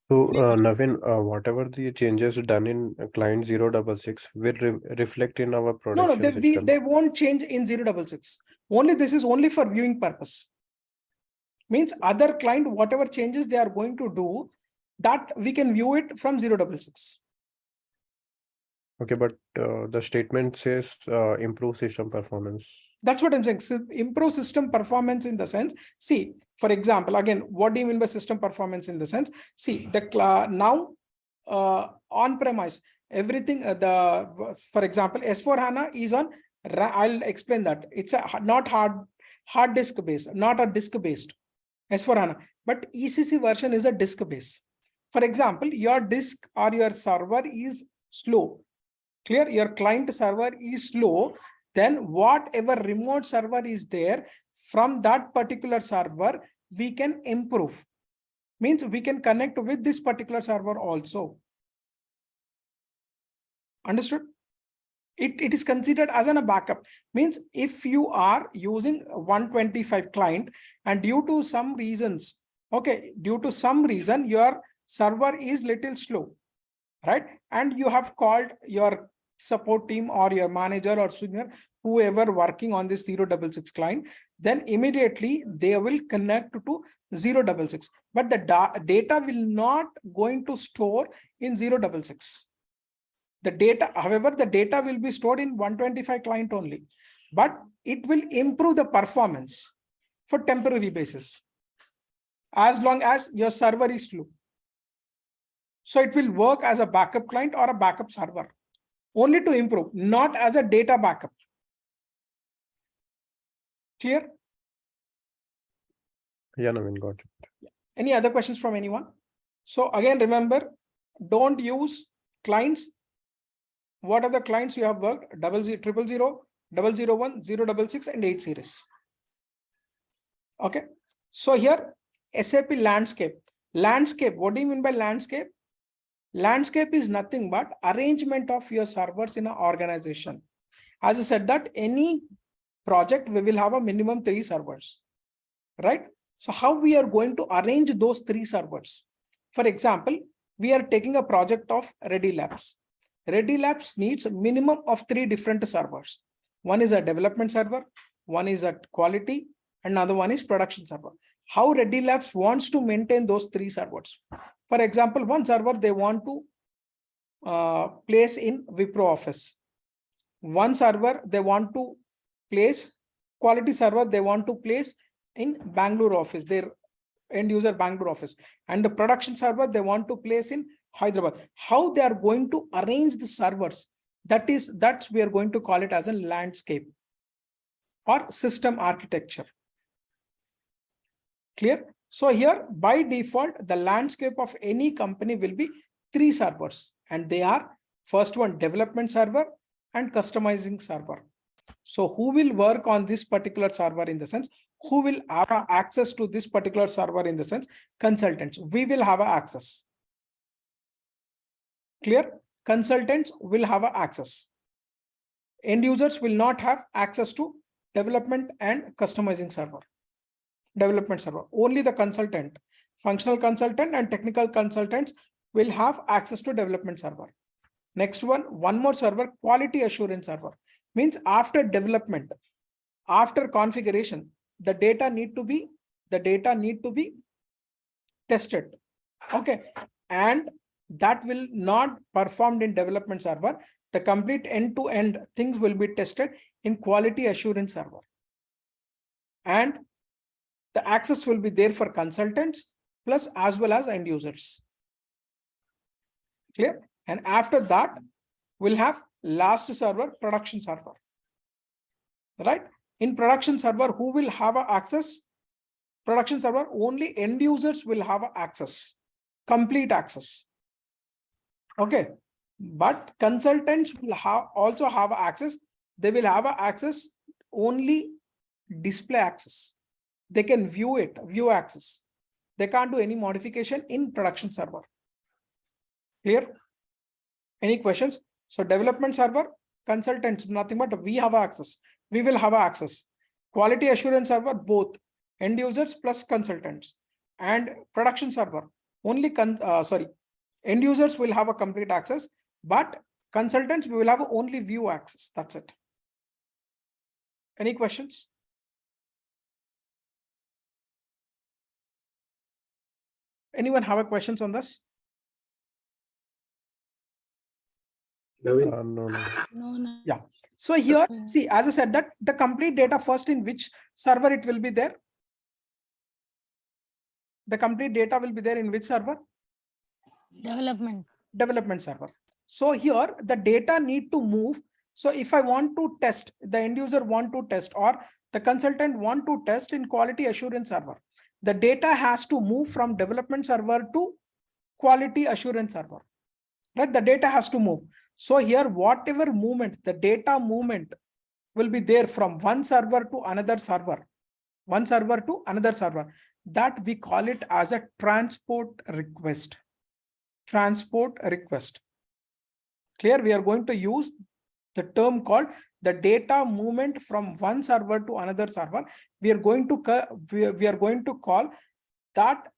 So, Navin, whatever the changes done in client 066 will reflect in our No, production system. they won't change in 066. Only this is only for viewing purpose. Means other client, whatever changes they are going to do, that we can view it from 066. Okay, but the statement says improve system performance. That's what I'm saying. So improve system performance in the sense, see, for example, again, what do you mean by system performance in the sense? See, the now on premise, everything, for example, S4 HANA is on, I'll explain that. It's a not hard disk based, not a disk based S4 HANA, but ECC version is a disk based. For example, your disk or your server is slow. Clear? Your client server is slow. Then whatever remote server is there, from that particular server, we can improve. Means we can connect with this particular server also. Understood? It is considered as a backup. Means if you are using 125 client and due to some reasons, okay, due to some reason, your server is little slow, right? And you have called your support team or your manager or senior, whoever working on this 066 client, then immediately they will connect to 066. But the data will not going to store in 066. The data, however, the data will be stored in 125 client only, but it will improve the performance for temporary basis as long as your server is slow. So it will work as a backup client or a backup server only to improve, not as a data backup. Clear? Yeah, Navin, got it. Any other questions from anyone? So again, remember, don't use clients. What are the clients you have worked? 000, 001, 066, and 8 series. Okay. So here, SAP landscape. Landscape, what do you mean by landscape? Landscape is nothing but arrangement of your servers in an organization. As I said that any project, we will have a minimum 3 servers, right? So how we are going to arrange those 3 servers? For example, we are taking a project of Ready Labs. Ready Labs needs a minimum of 3 different servers. One is a development server, one is a quality, another one is production server. How Ready Labs wants to maintain those 3 servers? For example, one server they want to place in Wipro office. One server they want to place, quality server they want to place in Bangalore office, their end user Bangalore office, and the production server they want to place in Hyderabad. How they are going to arrange the servers, that's we are going to call it as a landscape or system architecture. Clear? So here by default, the landscape of any company will be 3 servers, and they are first one development server and customizing server. So who will work on this particular server in the sense, who will have access to this particular server in the sense, consultants. We will have access. Clear? Consultants will have access. End users will not have access to development and customizing server. Development server. Only the consultant, functional consultant and technical consultants will have access to development server. Next one more server, quality assurance server. Means after development, after configuration, the data need to be tested. Okay. And that will not performed in development server. The complete end-to-end things will be tested in quality assurance server. And the access will be there for consultants plus as well as end users. Clear? And after that, we'll have last server, production server. Right? In production server, who will have access? Production server, only end users will have access, complete access. Okay. But consultants will also have access. They will have access only display access. They can view it, view access. They can't do any modification in production server. Clear? Any questions? So development server, consultants, nothing but we have access. We will have access. Quality assurance server, both end users plus consultants. And production server, only end users will have a complete access, but consultants we will have only view access. That's it. Any questions? Anyone have a questions on this? No, no. No. Yeah. So here, see, as I said that the complete data first in which server it will be there? The complete data will be there in which server? Development server. So here the data need to move. So if I want to test, the end user want to test or the consultant want to test in quality assurance server, the data has to move from development server to quality assurance server. Right? The data has to move. So here, whatever movement, the data movement will be there from one server to another server, one server to another server. That we call it as a transport request. Transport request. Clear? We are going to use the term called the data movement from one server to another server. We are going to call that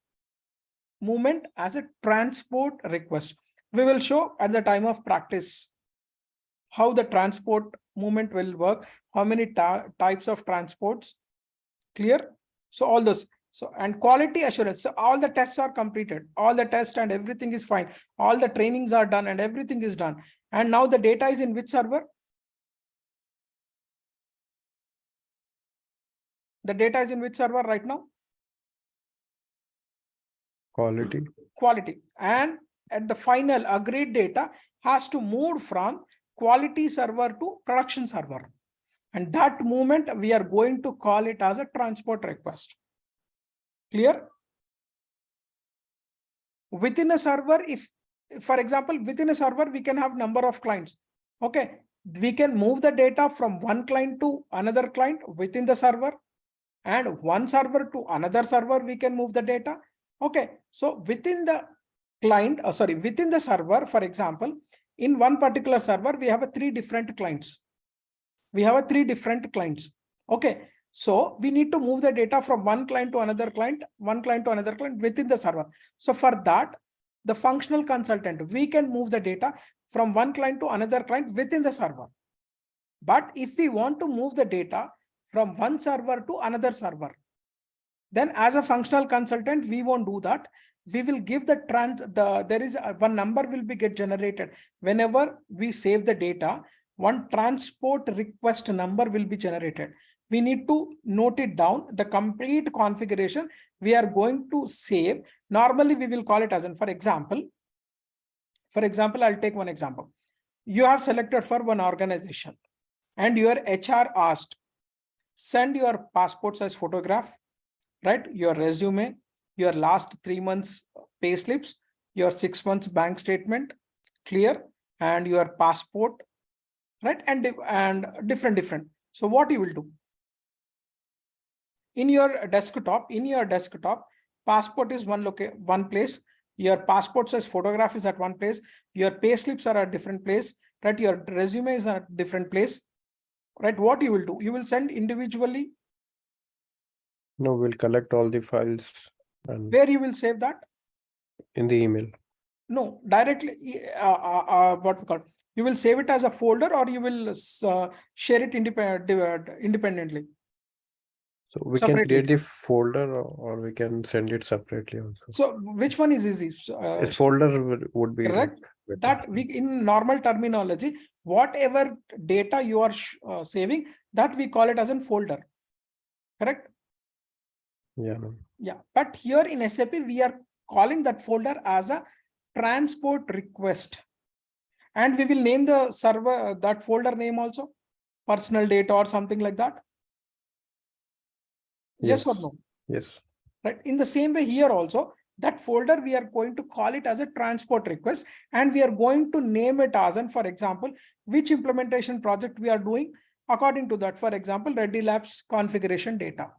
movement as a transport request. We will show at the time of practice how the transport movement will work, how many types of transports. Clear? So all those. So, and quality assurance. So all the tests are completed, all the tests and everything is fine. All the trainings are done and everything is done. And now the data is in which server? The data is in which server right now? Quality. And at the final agreed data has to move from quality server to production server. And that movement we are going to call it as a transport request. Clear? Within a server, if for example, within a server, we can have number of clients. Okay. We can move the data from one client to another client within the server, and one server to another server, we can move the data. Okay. So within the client, within the server, for example, in one particular server, we have three different clients. Okay. So we need to move the data from one client to another client, within the server. So for that, the functional consultant, we can move the data from one client to another client within the server. But if we want to move the data from one server to another server, then as a functional consultant, we won't do that. We will give there is one number will be get generated. Whenever we save the data, one transport request number will be generated. We need to note it down, the complete configuration we are going to save. Normally, we will call it as for example, I'll take one example. You have selected for one organization and your HR asked, send your passport size photograph, right? Your resume, your last 3 months pay slips, your 6 months bank statement, clear, and your passport, right? And different. So what you will do? In your desktop, passport is one place. Your passport size photograph is at one place. Your pay slips are at different place, right? Your resume is at different place, right? What you will do? You will send individually. No, we'll collect all the files and Where you will save that? in the email. No, directly. What we call, you will save it as a folder, or you will share it independently. So we can Separately. create the folder or we can send it separately also. So which one is easy? This folder would be correct. like better. That we, in normal terminology, whatever data you are saving, that we call it as a folder. Correct? Yeah. No. Yeah. But here in SAP, we are calling that folder as a transport request. And we will name the server, that folder name also, personal data or something like that. Yes or no? Yes. Right. In the same way here also, that folder, we are going to call it as a transport request, and we are going to name it as, and for example, which implementation project we are doing according to that. For example, Ready Labs configuration data.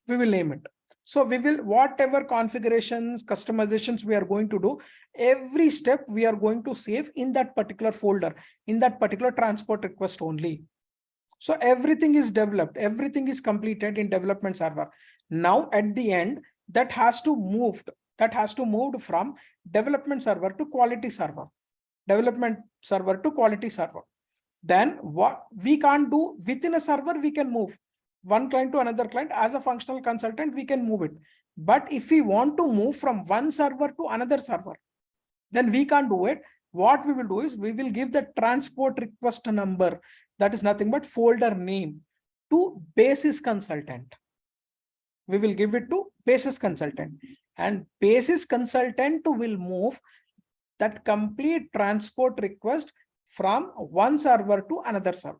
We will name it. So we will, whatever configurations, customizations we are going to do, every step we are going to save in that particular folder, in that particular transport request only. So everything is developed, everything is completed in development server. Now at the end, that has to move from development server to quality server, development server to quality server. Then what we can't do within a server, we can move one client to another client. As a functional consultant, we can move it. But if we want to move from one server to another server, then we can't do it. What we will do is we will give the transport request number, that is nothing but folder name, to basis consultant. We will give it to basis consultant, and basis consultant will move that complete transport request from one server to another server.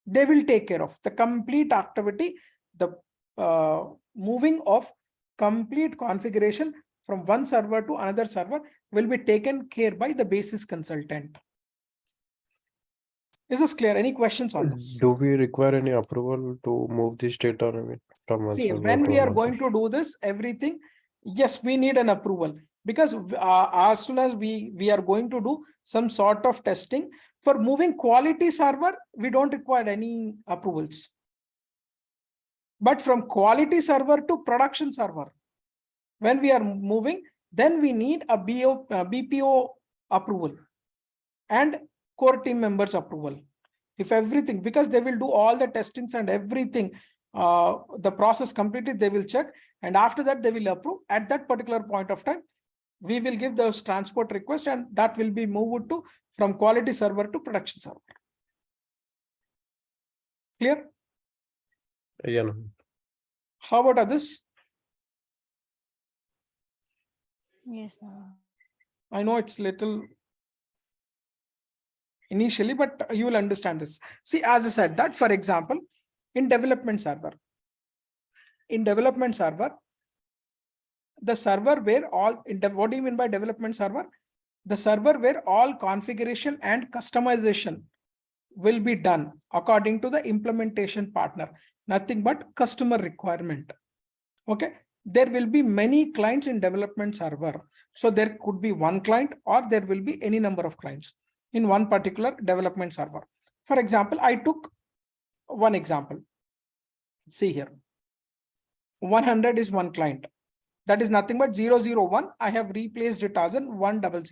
They will take care of the complete activity, the moving of complete configuration from one server to another server will be taken care by the basis consultant. Is this clear? Any questions on this? Do we require any approval to move this data from one See, server when to we are another? going to do this, everything, yes, we need an approval, because as soon as we are going to do some sort of testing for moving quality server, we don't require any approvals. But from quality server to production server, when we are moving, then we need a BPO approval and core team members approval. If everything, because they will do all the testings and everything, the process completed, they will check, and after that they will approve. At that particular point of time, we will give those transport request, and that will be moved to from quality server to production server. Clear? Yeah. No. How about others? Yes, ma'am. I know it's little initially, but you will understand this. See, as I said that, for example, in development server, the server where all, what do you mean by development server? The server where all configuration and customization will be done according to the implementation partner, nothing but customer requirement. Okay, there will be many clients in development server. So there could be one client, or there will be any number of clients in one particular development server. For example, I took one example. See here, 100 is one client. That is nothing but 001. I have replaced it as in 100.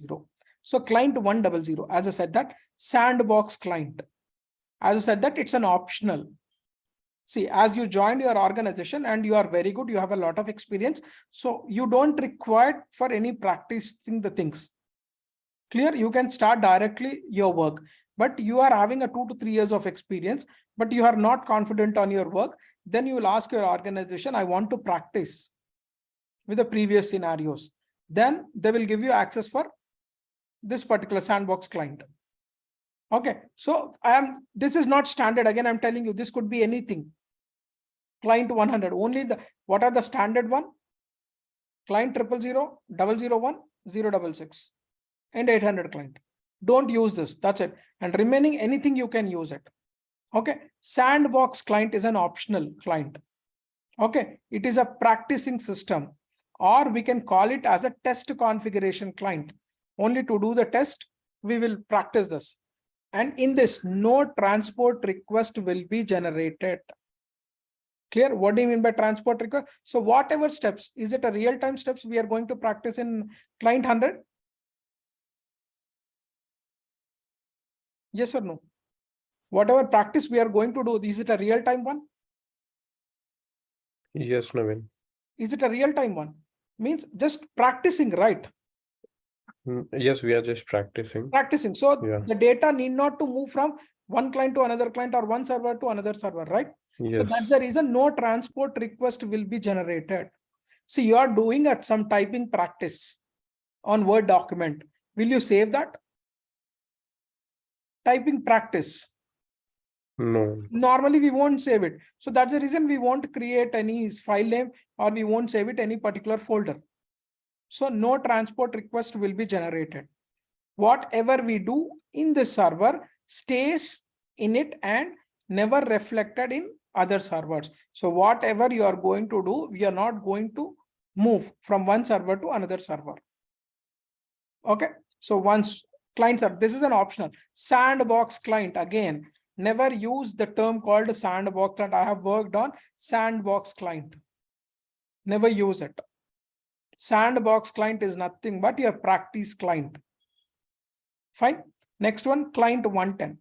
So client 100, as I said that, sandbox client. As I said that, it's an optional. See, as you joined your organization and you are very good, you have a lot of experience, so you don't require for any practicing the things. Clear? You can start directly your work, but you are having a 2 to 3 years of experience, but you are not confident on your work. Then you will ask your organization, I want to practice with the previous scenarios. Then they will give you access for this particular sandbox client. Okay, so this is not standard. Again, I'm telling you, this could be anything. Client 100, only what are the standard one? Client 000, 001, 066, and 800 client. Don't use this. That's it. And remaining anything you can use it. Okay, sandbox client is an optional client. Okay, it is a practicing system, or we can call it as a test configuration client. Only to do the test, we will practice this. And in this, no transport request will be generated. Clear? What do you mean by transport request? So whatever steps, is it a real-time steps we are going to practice in client 100? Yes or no? Whatever practice we are going to do, is it a real-time one? Yes, Naveen. Is it a real-time one? Means just practicing, right? Yes, we are just practicing. Practicing. So Yeah. the data need not to move from one client to another client or one server to another server, right? So that's Yes. the reason no transport request will be generated. See, you are doing at some typing practice on Word document. Will you save that? Typing practice. No. Normally we won't save it. So that's the reason we won't create any file name or we won't save it any particular folder. So no transport request will be generated. Whatever we do in the server stays in it and never reflected in other servers. So whatever you are going to do, we are not going to move from one server to another server. Okay, so once clients are, this is an optional sandbox client. Again, never use the term called sandbox client. I have worked on sandbox client. Never use it. Sandbox client is nothing but your practice client. Fine. Next one, client 110.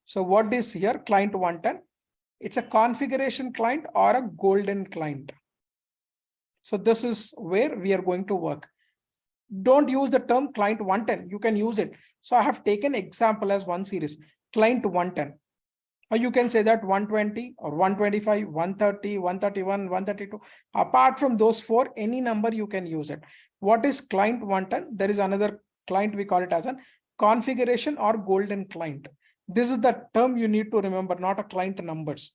So what is here? Client 110. It's a configuration client or a golden client. So this is where we are going to work. Don't use the term client 110. You can use it. So I have taken example as one series, client 110. Or you can say that 120 or 125, 130, 131, 132. Apart from those four, any number you can use it. What is client 110? There is another client, we call it as an configuration or golden client. This is the term you need to remember, not a client numbers.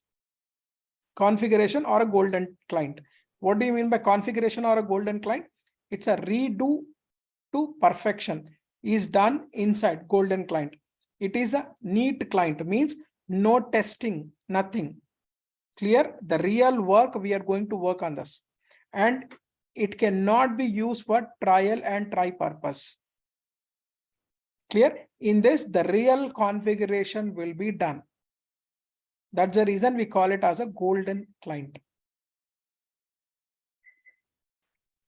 Configuration or a golden client. What do you mean by configuration or a golden client? It's a redo to perfection is done inside golden client. It is a neat client, means no testing, nothing. Clear? The real work we are going to work on this, and it cannot be used for trial and try purpose. Clear? In this, the real configuration will be done. That's the reason we call it as a golden client.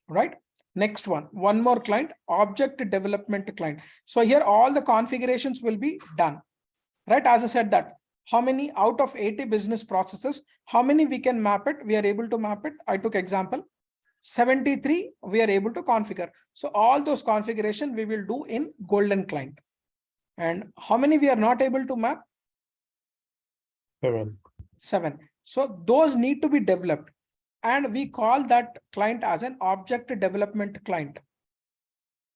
Right? Next one more client, object development client. So here all the configurations will be done. Right? As I said that, how many out of 80 business processes, how many we can map it? We are able to map it. I took example. 73 we are able to configure. So all those configuration we will do in golden client. And how many we are not able to map? 7. 7. So those need to be developed. And we call that client as an object development client.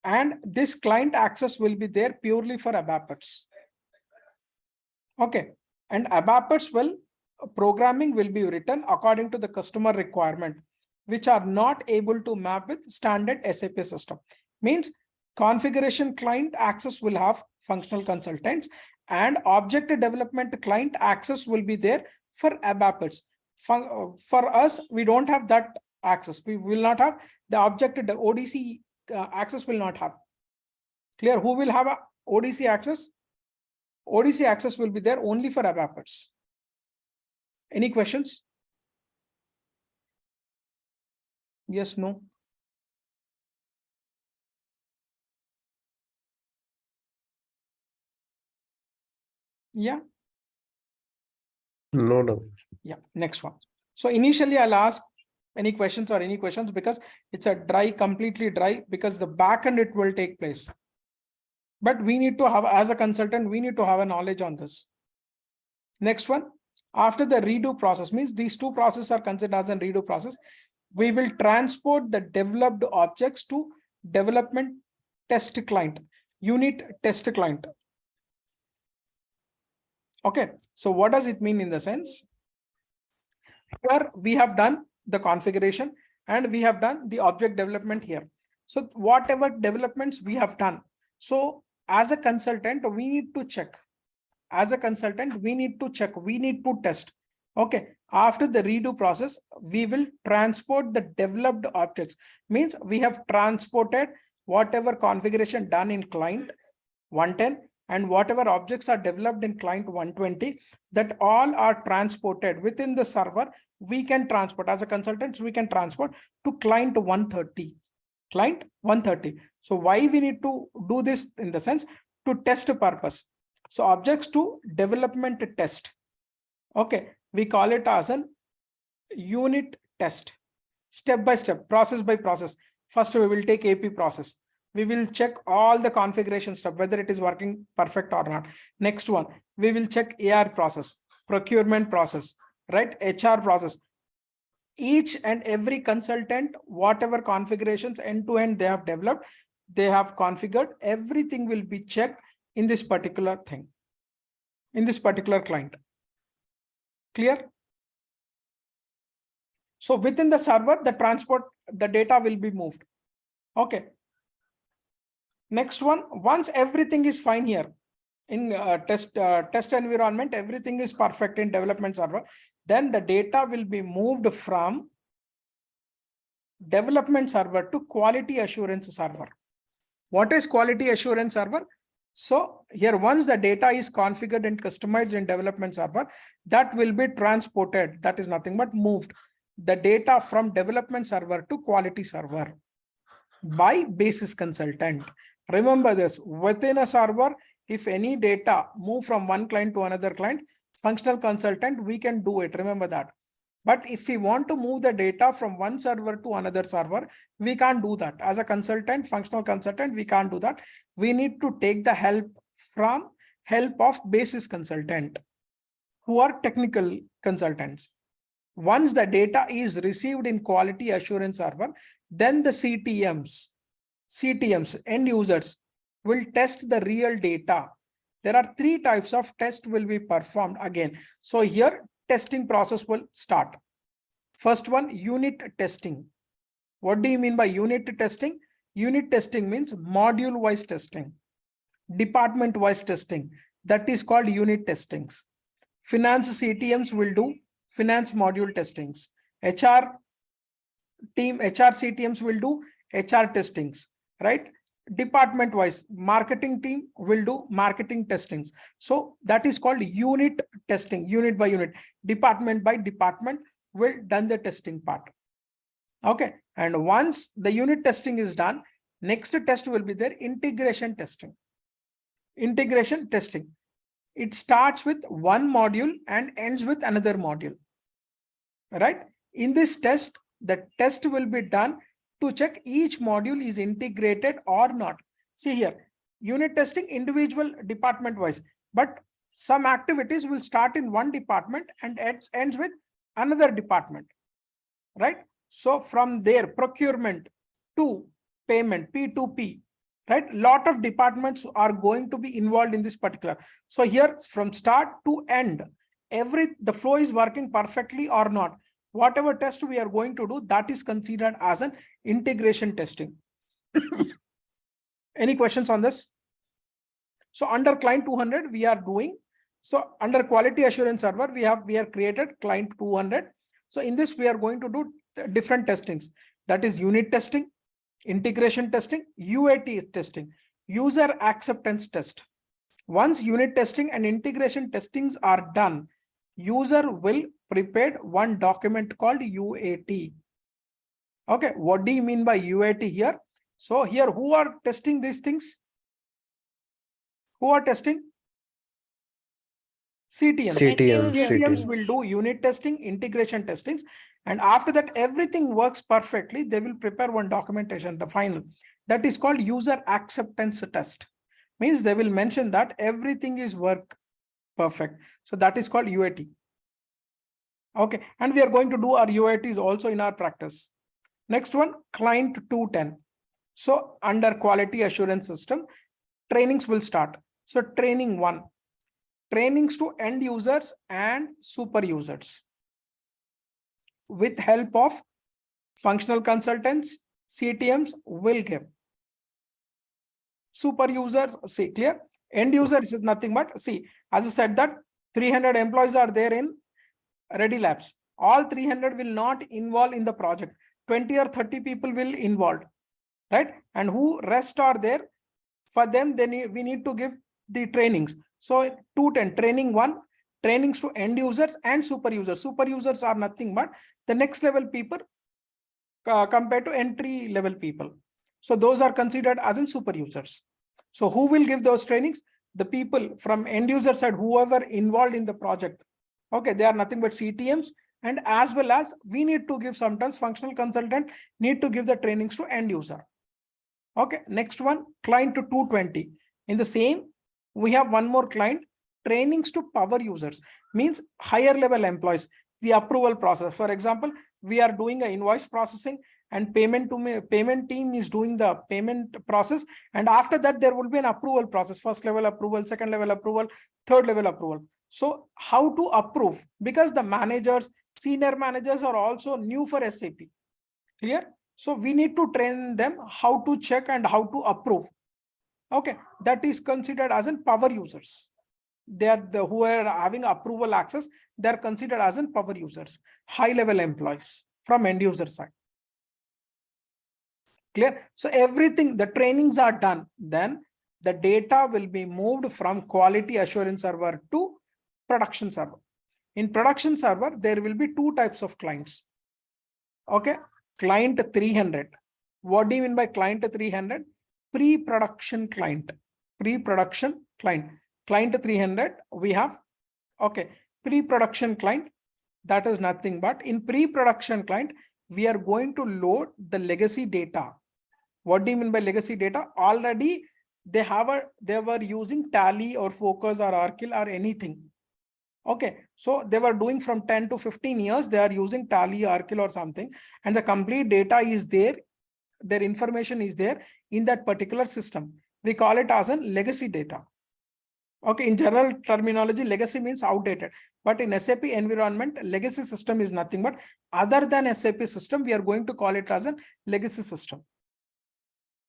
And this client access will be there purely for ABAPers. Okay. And ABAPers will, programming will be written according to the customer requirement, which are not able to map with standard SAP system. Means configuration client access will have functional consultants, and object development client access will be there for ABAPers. For us, we don't have that access. We will not have the object, the ODC access will not have. Clear? Who will have a ODC access? ODC access will be there only for ABAPers. Any questions? Yes, no? Yeah. No. Yeah, next one. So initially I'll ask any questions because it's a dry, completely dry, because the backend it will take place. But we need to have, as a consultant, we need to have a knowledge on this. Next one, after the redo process, means these two processes are considered as a redo process. We will transport the developed objects to development test client, unit test client. Okay, so what does it mean in the sense? Here we have done the configuration and we have done the object development here. So whatever developments we have done. So as a consultant, we need to check as a consultant, we need to check, we need to test. Okay, after the redo process, we will transport the developed objects. Means we have transported whatever configuration done in client 110 and whatever objects are developed in client 120, that all are transported within the server. We can transport as a consultant, we can transport to client 130. Client 130. So why we need to do this? In the sense to test purpose. So objects to development test. Okay, we call it as an unit test. Step by step, process by process. First, we will take AP process. We will check all the configuration stuff, whether it is working perfect or not. Next one, we will check AR process, procurement process, right? HR process. Each and every consultant, whatever configurations end to end they have developed, they have configured, everything will be checked in this particular thing, in this particular client. Clear? So within the server, the data will be moved. Okay. Next one, once everything is fine here in test environment, everything is perfect in development server, then the data will be moved from development server to quality assurance server. What is quality assurance server? So here, once the data is configured and customized in development server, that will be transported. That is nothing but moved the data from development server to quality server by basis consultant. Remember this, within a server, if any data move from one client to another client, functional consultant, we can do it. Remember that. But if we want to move the data from one server to another server, we can't do that. As a consultant, functional consultant, we can't do that. We need to take the help of basis consultant, who are technical consultants. Once the data is received in quality assurance server, then the CTMs, end users, will test the real data. There are 3 types of test will be performed again. So here, testing process will start. First one, unit testing. What do you mean by unit testing? Unit testing means module-wise testing, department-wise testing. That is called unit testings. Finance CTMs will do finance module testings. HR CTMs will do HR testings, right? Department wise, marketing team will do marketing testings. So that is called unit testing, unit by unit, department by department will done the testing part. Okay. And once the unit testing is done, next test will be their integration testing. Integration testing. It starts with one module and ends with another module, right? In this test, the test will be done to check each module is integrated or not. See here, unit testing individual department wise, but some activities will start in one department and ends with another department, right? So from there, procurement to payment, P2P, right? Lot of departments are going to be involved in this particular. So here from start to end, the flow is working perfectly or not. Whatever test we are going to do, that is considered as an integration testing. Any questions on this? So under client 200, we are doing, so under quality assurance server, we have created client 200. So in this, we are going to do different testings. That is unit testing, integration testing, UAT testing, user acceptance test. Once unit testing and integration testings are done, user will prepare one document called UAT. Okay, what do you mean by UAT here? So here, who are testing these things? Who are testing? CTMs will do unit testing, integration testings, and after that, everything works perfectly. They will prepare one documentation, the final. That is called user acceptance test. Means they will mention that everything is work perfect. So that is called UAT. Okay, and we are going to do our UATs also in our practice. Next one, client 210. So under quality assurance system, trainings will start. So training 1, trainings to end users and super users with help of functional consultants, CTMs will give. Super users, see clear? End users is nothing but, see, as I said that 300 employees are there in Ready Labs. All 300 will not involve in the project. 20 or 30 people will involve, right? And who rest are there, for them, then we need to give the trainings. So 210, training 1, trainings to end users and super users. Super users are nothing but the next level people compared to entry level people. So those are considered as in super users. So who will give those trainings? The people from end user side, whoever involved in the project. Okay, they are nothing but CTMs, and as well as we need to give, sometimes functional consultant need to give the trainings to end user. Okay, next one, client to 220. In the same, we have one more client, trainings to power users, means higher level employees, the approval process. For example, we are doing an invoice processing and payment team is doing the payment process. And after that, there will be an approval process, first level approval, second level approval, third level approval. So how to approve? Because the managers, senior managers are also new for SAP. Clear? So we need to train them how to check and how to approve. Okay, that is considered as in power users. They are the who are having approval access, they are considered as in power users, high level employees from end user side. Clear? So everything, the trainings are done, then the data will be moved from quality assurance server to production server. In production server, there will be two types of clients. Okay, client 300. What do you mean by client 300? Pre-production client. Pre-production client. Client 300, we have, okay, pre-production client. That is nothing but in pre-production client, we are going to load the legacy data. What do you mean by legacy data? Already they were using Tally or Focus or Arkle or anything. Okay, so they were doing from 10 to 15 years, they are using Tally, Arkle or something, and the complete data is there, their information is there in that particular system. We call it as a legacy data. Okay, in general terminology, legacy means outdated, but in SAP environment, legacy system is nothing but other than SAP system, we are going to call it as a legacy system.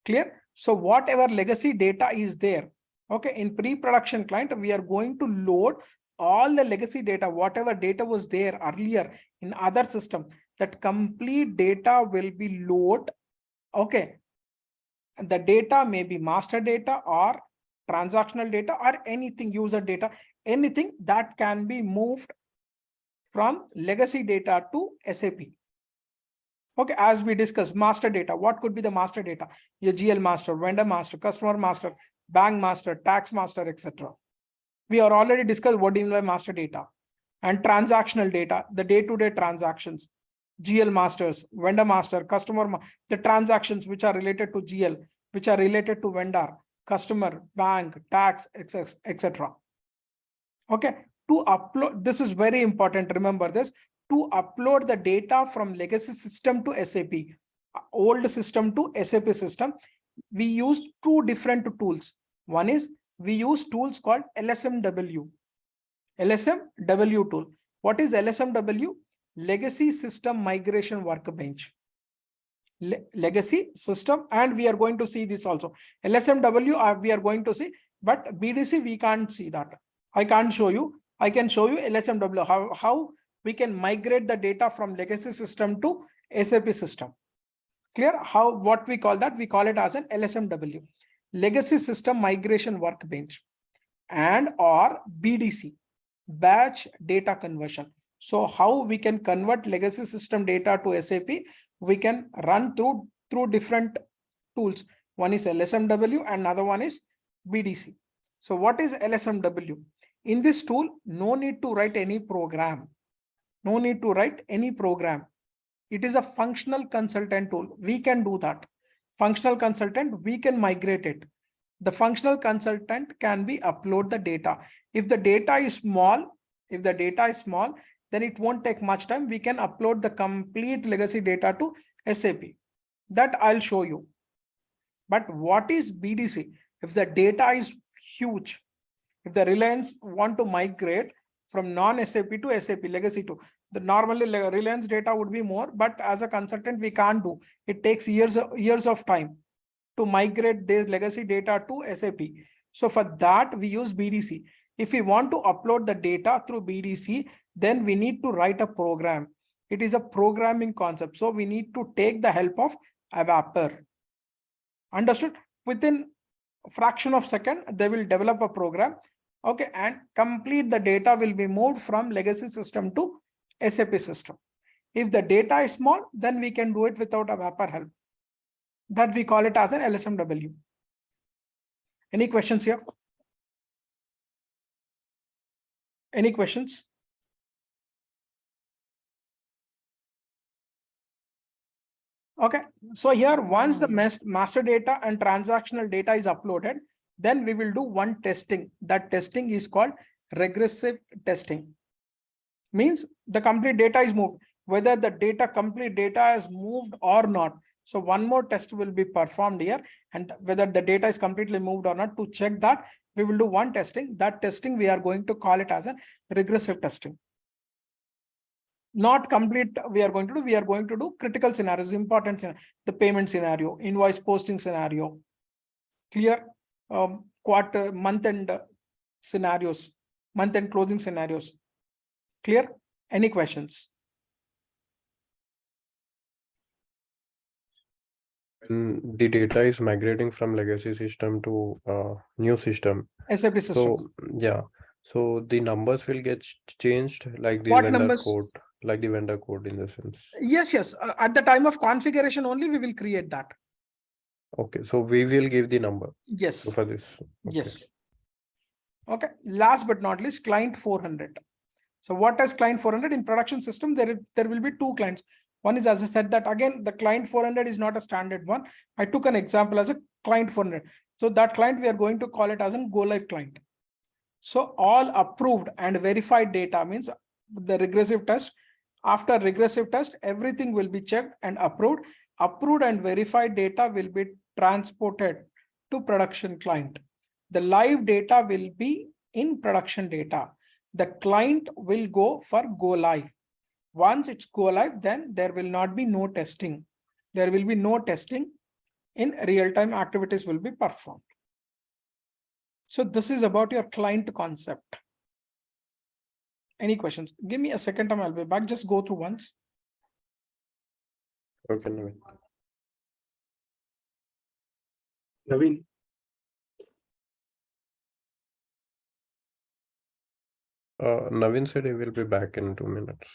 Clear? So whatever legacy data is there, okay, in pre-production client, we are going to load all the legacy data, whatever data was there earlier in other system, that complete data will be loaded. Okay, the data may be master data or transactional data or anything, user data, anything that can be moved from legacy data to SAP. Okay, as we discussed, master data, what could be the master data? Your GL master, vendor master, customer master, bank master, tax master, etc. We are already discussed what is master data. And transactional data, the day-to-day transactions, GL masters, vendor master, customer, the transactions which are related to GL, which are related to vendor, customer, bank, tax, etc. Okay, to upload, this is very important, remember this, to upload the data from legacy system to SAP, old system to SAP system, we used two different tools. One is we use tools called LSMW. LSMW tool. What is LSMW? Legacy System Migration Workbench. Legacy system, and we are going to see this also. LSMW we are going to see, but BDC we can't see that. I can't show you. I can show you LSMW, how we can migrate the data from legacy system to SAP system. Clear? How, what we call that? We call it as an LSMW, Legacy System Migration Workbench, and or BDC, Batch Data Conversion. So how we can convert legacy system data to SAP? We can run through different tools. One is LSMW and another one is BDC. So what is LSMW? In this tool, no need to write any program. No need to write any program. It is a functional consultant tool. We can do that. Functional consultant, we can migrate it. The functional consultant can be upload the data. If the data is small, then it won't take much time. We can upload the complete legacy data to SAP. That I'll show you. But what is BDC? If the data is huge, if the Reliance want to migrate from non-SAP to SAP legacy to, the normally Reliance data would be more, but as a consultant, we can't do. It takes years of time to migrate their legacy data to SAP. So for that, we use BDC. If we want to upload the data through BDC, then we need to write a program. It is a programming concept. So we need to take the help of adapter. Understood? Within a fraction of a second, they will develop a program. Okay, and complete the data will be moved from legacy system to SAP system. If the data is small, then we can do it without a wrapper help. That we call it as an LSMW. Any questions here? Any questions? Okay, so here once the master data and transactional data is uploaded, then we will do one testing. That testing is called regressive testing. Means the complete data is moved, whether the complete data is moved or not. So one more test will be performed here, and whether the data is completely moved or not. To check that, we will do one testing. That testing we are going to call it as a regressive testing. Not complete we are going to do critical scenarios, important scenario, the payment scenario, invoice posting scenario, clear, quarter, month end scenarios, month end closing scenarios. Clear? Any questions? When the data is migrating from legacy system to new system. SAP system. So yeah, so the numbers will get changed, like the What vendor numbers? code, like the vendor code in the sense. Yes. At the time of configuration only, we will create that. Okay, so we will give the number. Yes. For this. Okay. Yes. Okay. Last but not least, client 400. So what is client 400 in production system? There will be two clients. One is, as I said, that again, the client 400 is not a standard one. I took an example as a client 400. So that client, we are going to call it as a go live client. So all approved and verified data means the regressive test. After regressive test, everything will be checked and approved. Approved and verified data will be transported to production client. The live data will be in production data. The client will go for go live. Once it's go live, then there will not be no testing. There will be no testing. In real-time activities will be performed. So this is about your client concept. Any questions? Give me a second time, I'll be back. Just go through once. Okay, Naveen. Naveen, Naveen said he will be back in 2 minutes.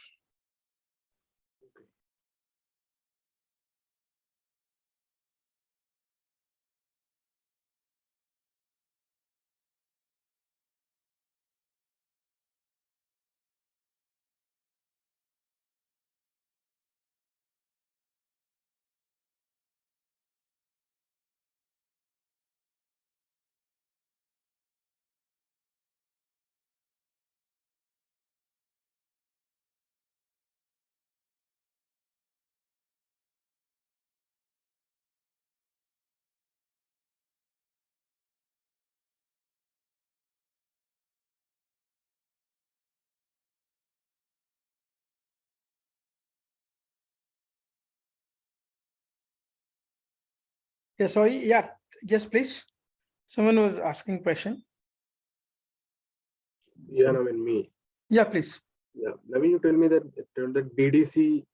Yeah, sorry. Yeah, yes, please. Someone was asking question. yeah, Naveen, me. Yeah, please. Yeah, Naveen, you tell me that BDC,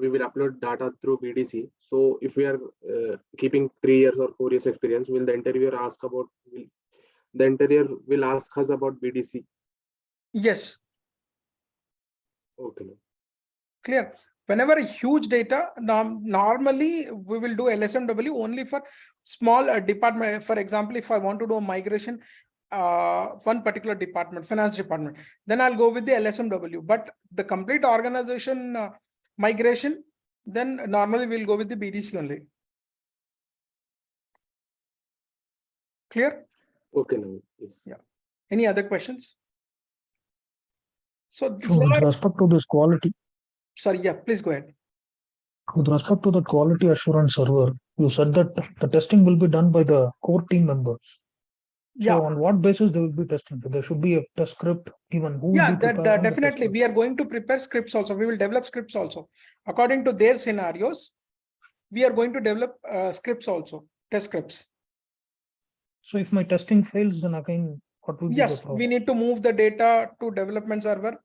we will upload data through BDC. So if we are keeping 3 years or 4 years experience, will the interviewer ask about? The interviewer will ask us about BDC? Yes. Okay. Clear. Whenever a huge data, normally we will do LSMW only for small department. For example, if I want to do a migration, one particular department, finance department, then I'll go with the LSMW. But the complete organization migration, then normally we'll go with the BDC only. Clear? Okay, Naveen. Yes. Yeah. Any other questions? So So with respect to this quality, sorry, yeah, please go ahead. with respect to the quality assurance server, you said that the testing will be done by the core team members. Yeah. So on what basis they will be testing? There should be a test script given. Who Yeah, will be that preparing the test definitely. script? We are going to prepare scripts also. We will develop scripts also. According to their scenarios, we are going to develop scripts also, test scripts. So if my testing fails, then again, what will be the Yes, we problem? need to move the data to development server.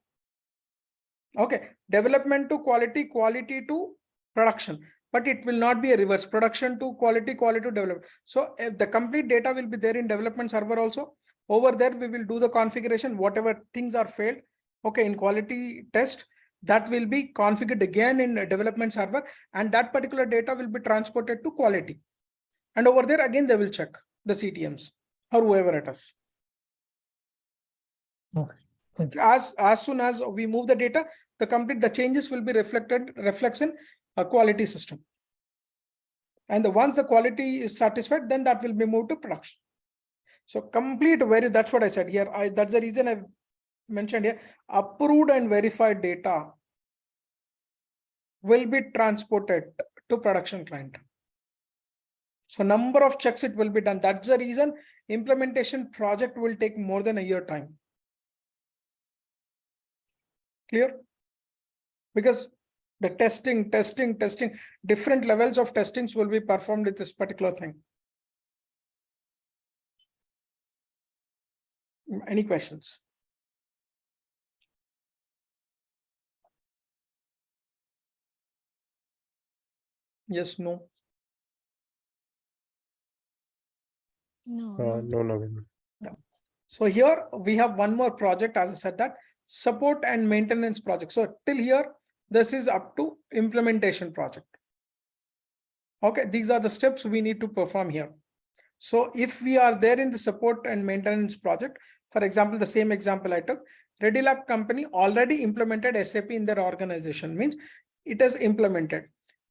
Okay, development to quality, quality to production, but it will not be a reverse, production to quality, quality to development. So if the complete data will be there in development server also. Over there, we will do the configuration, whatever things are failed. Okay, in quality test, that will be configured again in a development server, and that particular data will be transported to quality. And over there, again, they will check the CTMs or whoever it is. Okay. Thank you. As soon as we move the data, the changes will be reflects in a quality system. And once the quality is satisfied, then that will be moved to production. So complete that's what I said here. That's the reason I mentioned here, approved and verified data will be transported to production client. So number of checks it will be done. That's the reason implementation project will take more than a year time. Clear? Because the testing, different levels of testings will be performed with this particular thing. Any questions? Yes, no. No, No, Naveen. So here we have one more project, as I said, that support and maintenance project. So till here, this is up to implementation project. Okay, these are the steps we need to perform here. So if we are there in the support and maintenance project, for example, the same example I took, ReadyLab company already implemented SAP in their organization, means it is implemented.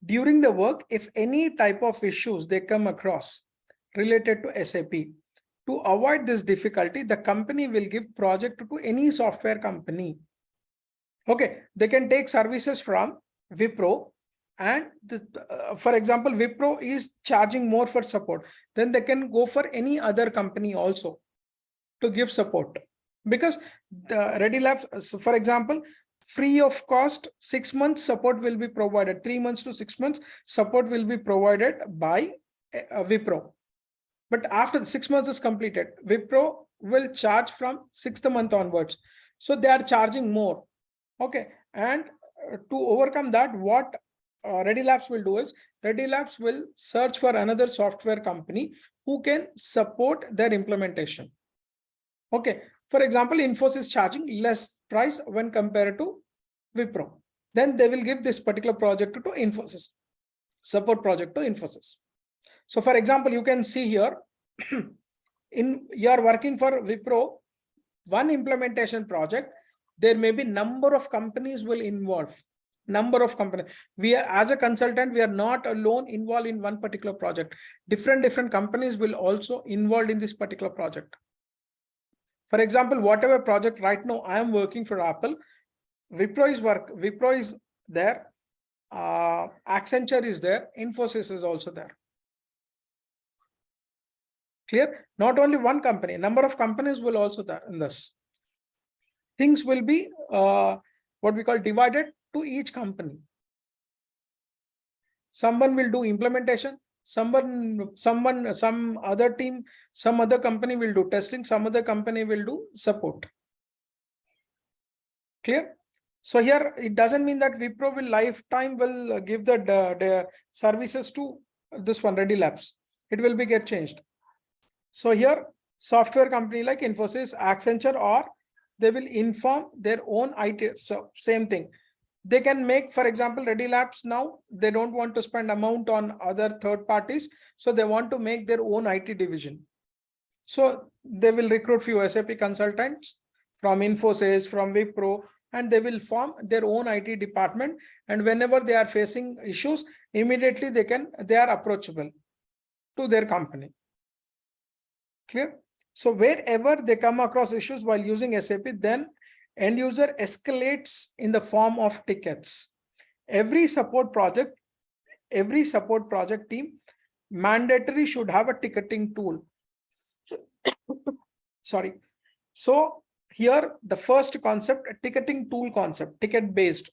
During the work, if any type of issues they come across related to SAP, to avoid this difficulty, the company will give project to any software company. Okay, they can take services from Wipro, and for example, Wipro is charging more for support. Then they can go for any other company also to give support, because the ReadyLabs, for example, free of cost 6 months support will be provided. 3 months to 6 months support will be provided by Wipro. But after the 6 months is completed, Wipro will charge from 6th month onwards. So they are charging more. Okay. And to overcome that, what ReadyLabs will do is ReadyLabs will search for another software company who can support their implementation. Okay. For example, Infosys is charging less price when compared to Wipro. Then they will give this particular project to Infosys, support project to Infosys. So for example, you can see here, you are working for Wipro, one implementation project, there may be number of companies will involve. Number of companies. We are, as a consultant, we are not alone involved in one particular project. Different companies will also involved in this particular project. For example, whatever project right now I am working for Apple, Wipro is there, Accenture is there, Infosys is also there. Clear? Not only one company, number of companies will also there in this. Things will be what we call divided to each company. Someone will do implementation, some other team, some other company will do testing, some other company will do support. Clear? So here it doesn't mean that Wipro will lifetime will give the services to this one ReadyLabs. It will be get changed. So here software company like Infosys, Accenture, or they will inform their own IT. So same thing. They can make, for example, ReadyLabs now, they don't want to spend amount on other third parties. So they want to make their own IT division. So they will recruit few SAP consultants from Infosys, from Wipro, and they will form their own IT department. And whenever they are facing issues, immediately they are approachable to their company. Clear? So wherever they come across issues while using SAP, then end user escalates in the form of tickets. Every support project team mandatory should have a ticketing tool. Sorry. So here the first concept, ticketing tool concept, ticket based.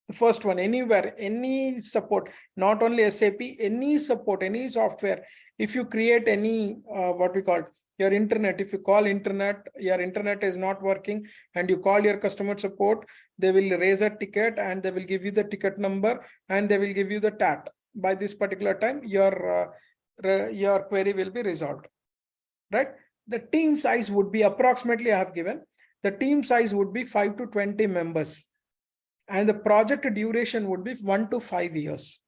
The first one, anywhere, any support, not only SAP, any support, any software. If you create any, what we call your internet, if you call internet, your internet is not working and you call your customer support, they will raise a ticket and they will give you the ticket number and they will give you the TAT. By this particular time, your query will be resolved, right? The team size would be approximately, I have given, the team size would be 5 to 20 members. And the project duration would be 1 to 5 years.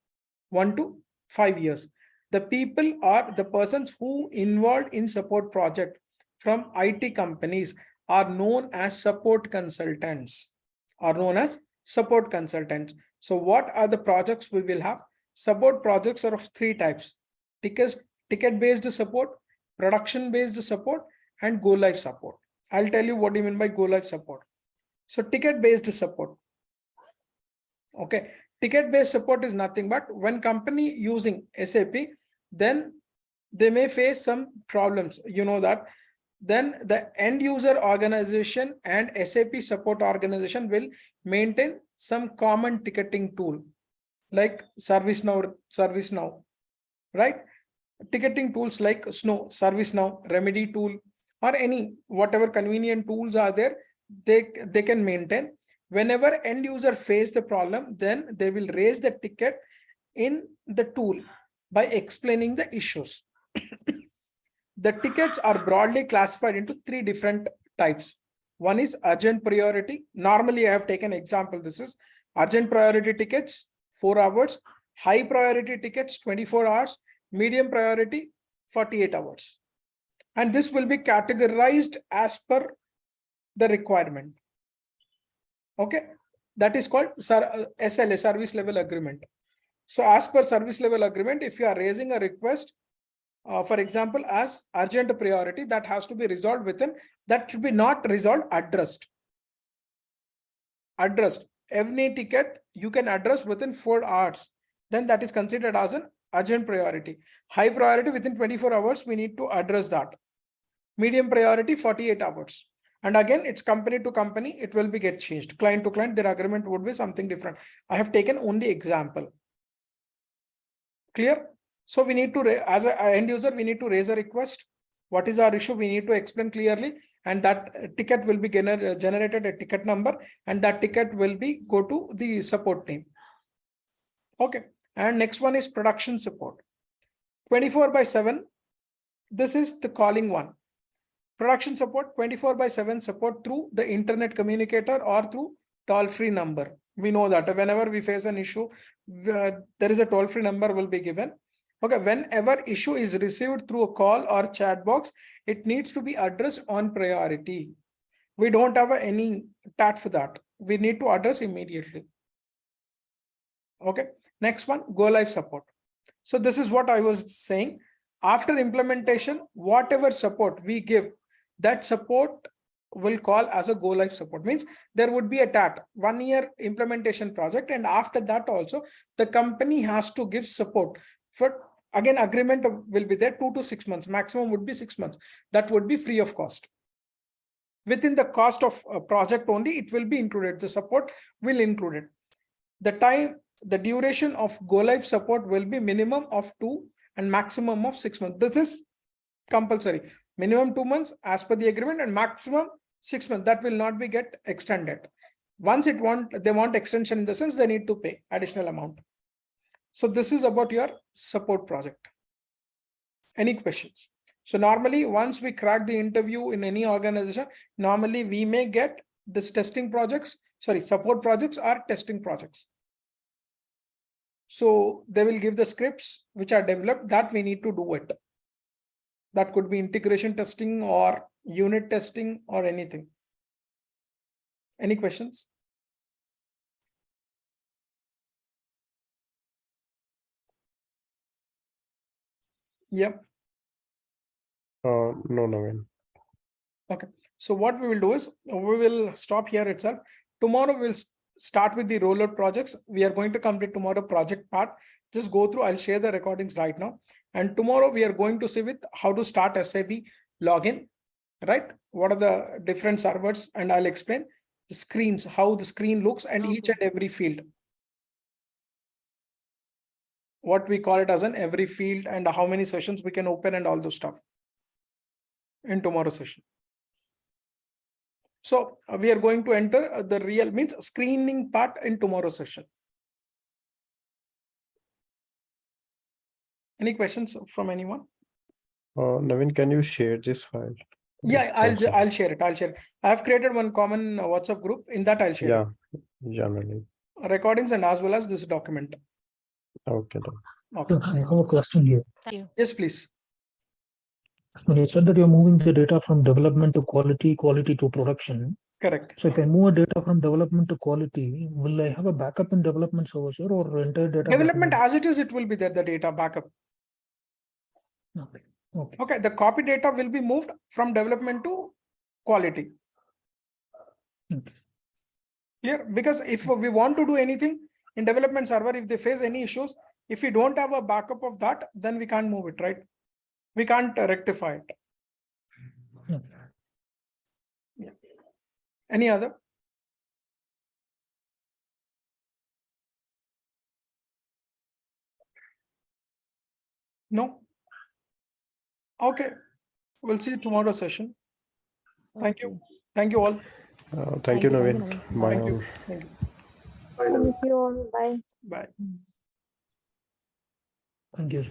1 to 5 years. The people are the persons who involved in support project from IT companies are known as support consultants. So what are the projects we will have? Support projects are of 3 types: ticket-based support, production-based support, and go-live support. I'll tell you what do you mean by go-live support. So ticket-based support. Okay, ticket-based support is nothing but when company using SAP, then they may face some problems, you know that. Then the end user organization and SAP support organization will maintain some common ticketing tool like ServiceNow, right? Ticketing tools like ServiceNow, Remedy tool, or any whatever convenient tools are there, they can maintain. Whenever end user face the problem, then they will raise the ticket in the tool by explaining the issues. The tickets are broadly classified into 3 different types. One is urgent priority. Normally, I have taken example. This is urgent priority tickets, 4 hours, high priority tickets, 24 hours, medium priority, 48 hours. And this will be categorized as per the requirement. Okay, that is called SLA, service level agreement. So as per service level agreement, if you are raising a request, for example, as urgent priority, that has to be resolved within, that should be not resolved, addressed. Any ticket you can address within 4 hours, then that is considered as an urgent priority. High priority, within 24 hours, we need to address that. Medium priority, 48 hours. And again, it's company to company, it will be get changed. Client to client, their agreement would be something different. I have taken only example. Clear? So we need to, as an end user, we need to raise a request. What is our issue? We need to explain clearly, and that ticket will be generated a ticket number, and that ticket will be go to the support team. Okay. And next one is production support. 24/7. This is the calling one. Production support, 24/7 support through the internet communicator or through toll-free number. We know that whenever we face an issue, there is a toll-free number will be given. Okay, whenever issue is received through a call or chat box, it needs to be addressed on priority. We don't have any TAT for that. We need to address immediately. Okay, next one, go live support. So this is what I was saying. After implementation, whatever support we give, that support will call as a go live support. Means there would be a TAT, 1 year implementation project, and after that also the company has to give support for, again, agreement will be there 2 to 6 months, maximum would be 6 months. That would be free of cost. Within the cost of a project only, it will be included. The support will include it. The time, the duration of go live support will be minimum of 2 and maximum of 6 months. This is compulsory. Minimum 2 months as per the agreement, and maximum 6 months. That will not be get extended. Once they want extension, in the sense they need to pay additional amount. So this is about your support project. Any questions? So normally, once we crack the interview in any organization, normally we may get this testing projects, support projects or testing projects. So they will give the scripts which are developed that we need to do it. That could be integration testing or unit testing or anything. Any questions? Yep. No, Naveen. Okay. So what we will do is we will stop here itself. Tomorrow we'll start with the rollout projects. We are going to complete tomorrow project part. Just go through. I'll share the recordings right now. And tomorrow we are going to see with how to start SAP login, right? What are the different servers? And I'll explain the screens, how the screen looks and each and every field. what we call it as an every field and how many sessions we can open and all those stuff in tomorrow's session. So we are going to enter the real means screening part in tomorrow's session. Any questions from anyone? Naveen, can you share this file? Yeah, This I'll share it. I have created one common WhatsApp group. In that I'll share generally. recordings and as well as this document. Okay, done. Okay. I have a question here. Thank you. Yes, please. When you said that you're moving the data from development to quality, quality to production. Correct. So if I move data from development to quality, will I have a backup in development server, sir, or entire data? Development as it is, it will be there, the data backup. Okay. Okay. Okay, the copy data will be moved from development to quality. Okay. Clear? Because if we want to do anything in development server, if they face any issues, if we don't have a backup of that, then we can't move it, right? We can't rectify it. Okay. Yeah. Any other? No? Okay. We'll see you tomorrow session. Thank you. Thank you all. Thank you, Thank you, Naveen. Naveen. Bye Thank all. you. Thank you. Final. Thank you all. Bye. Bye. Thank you.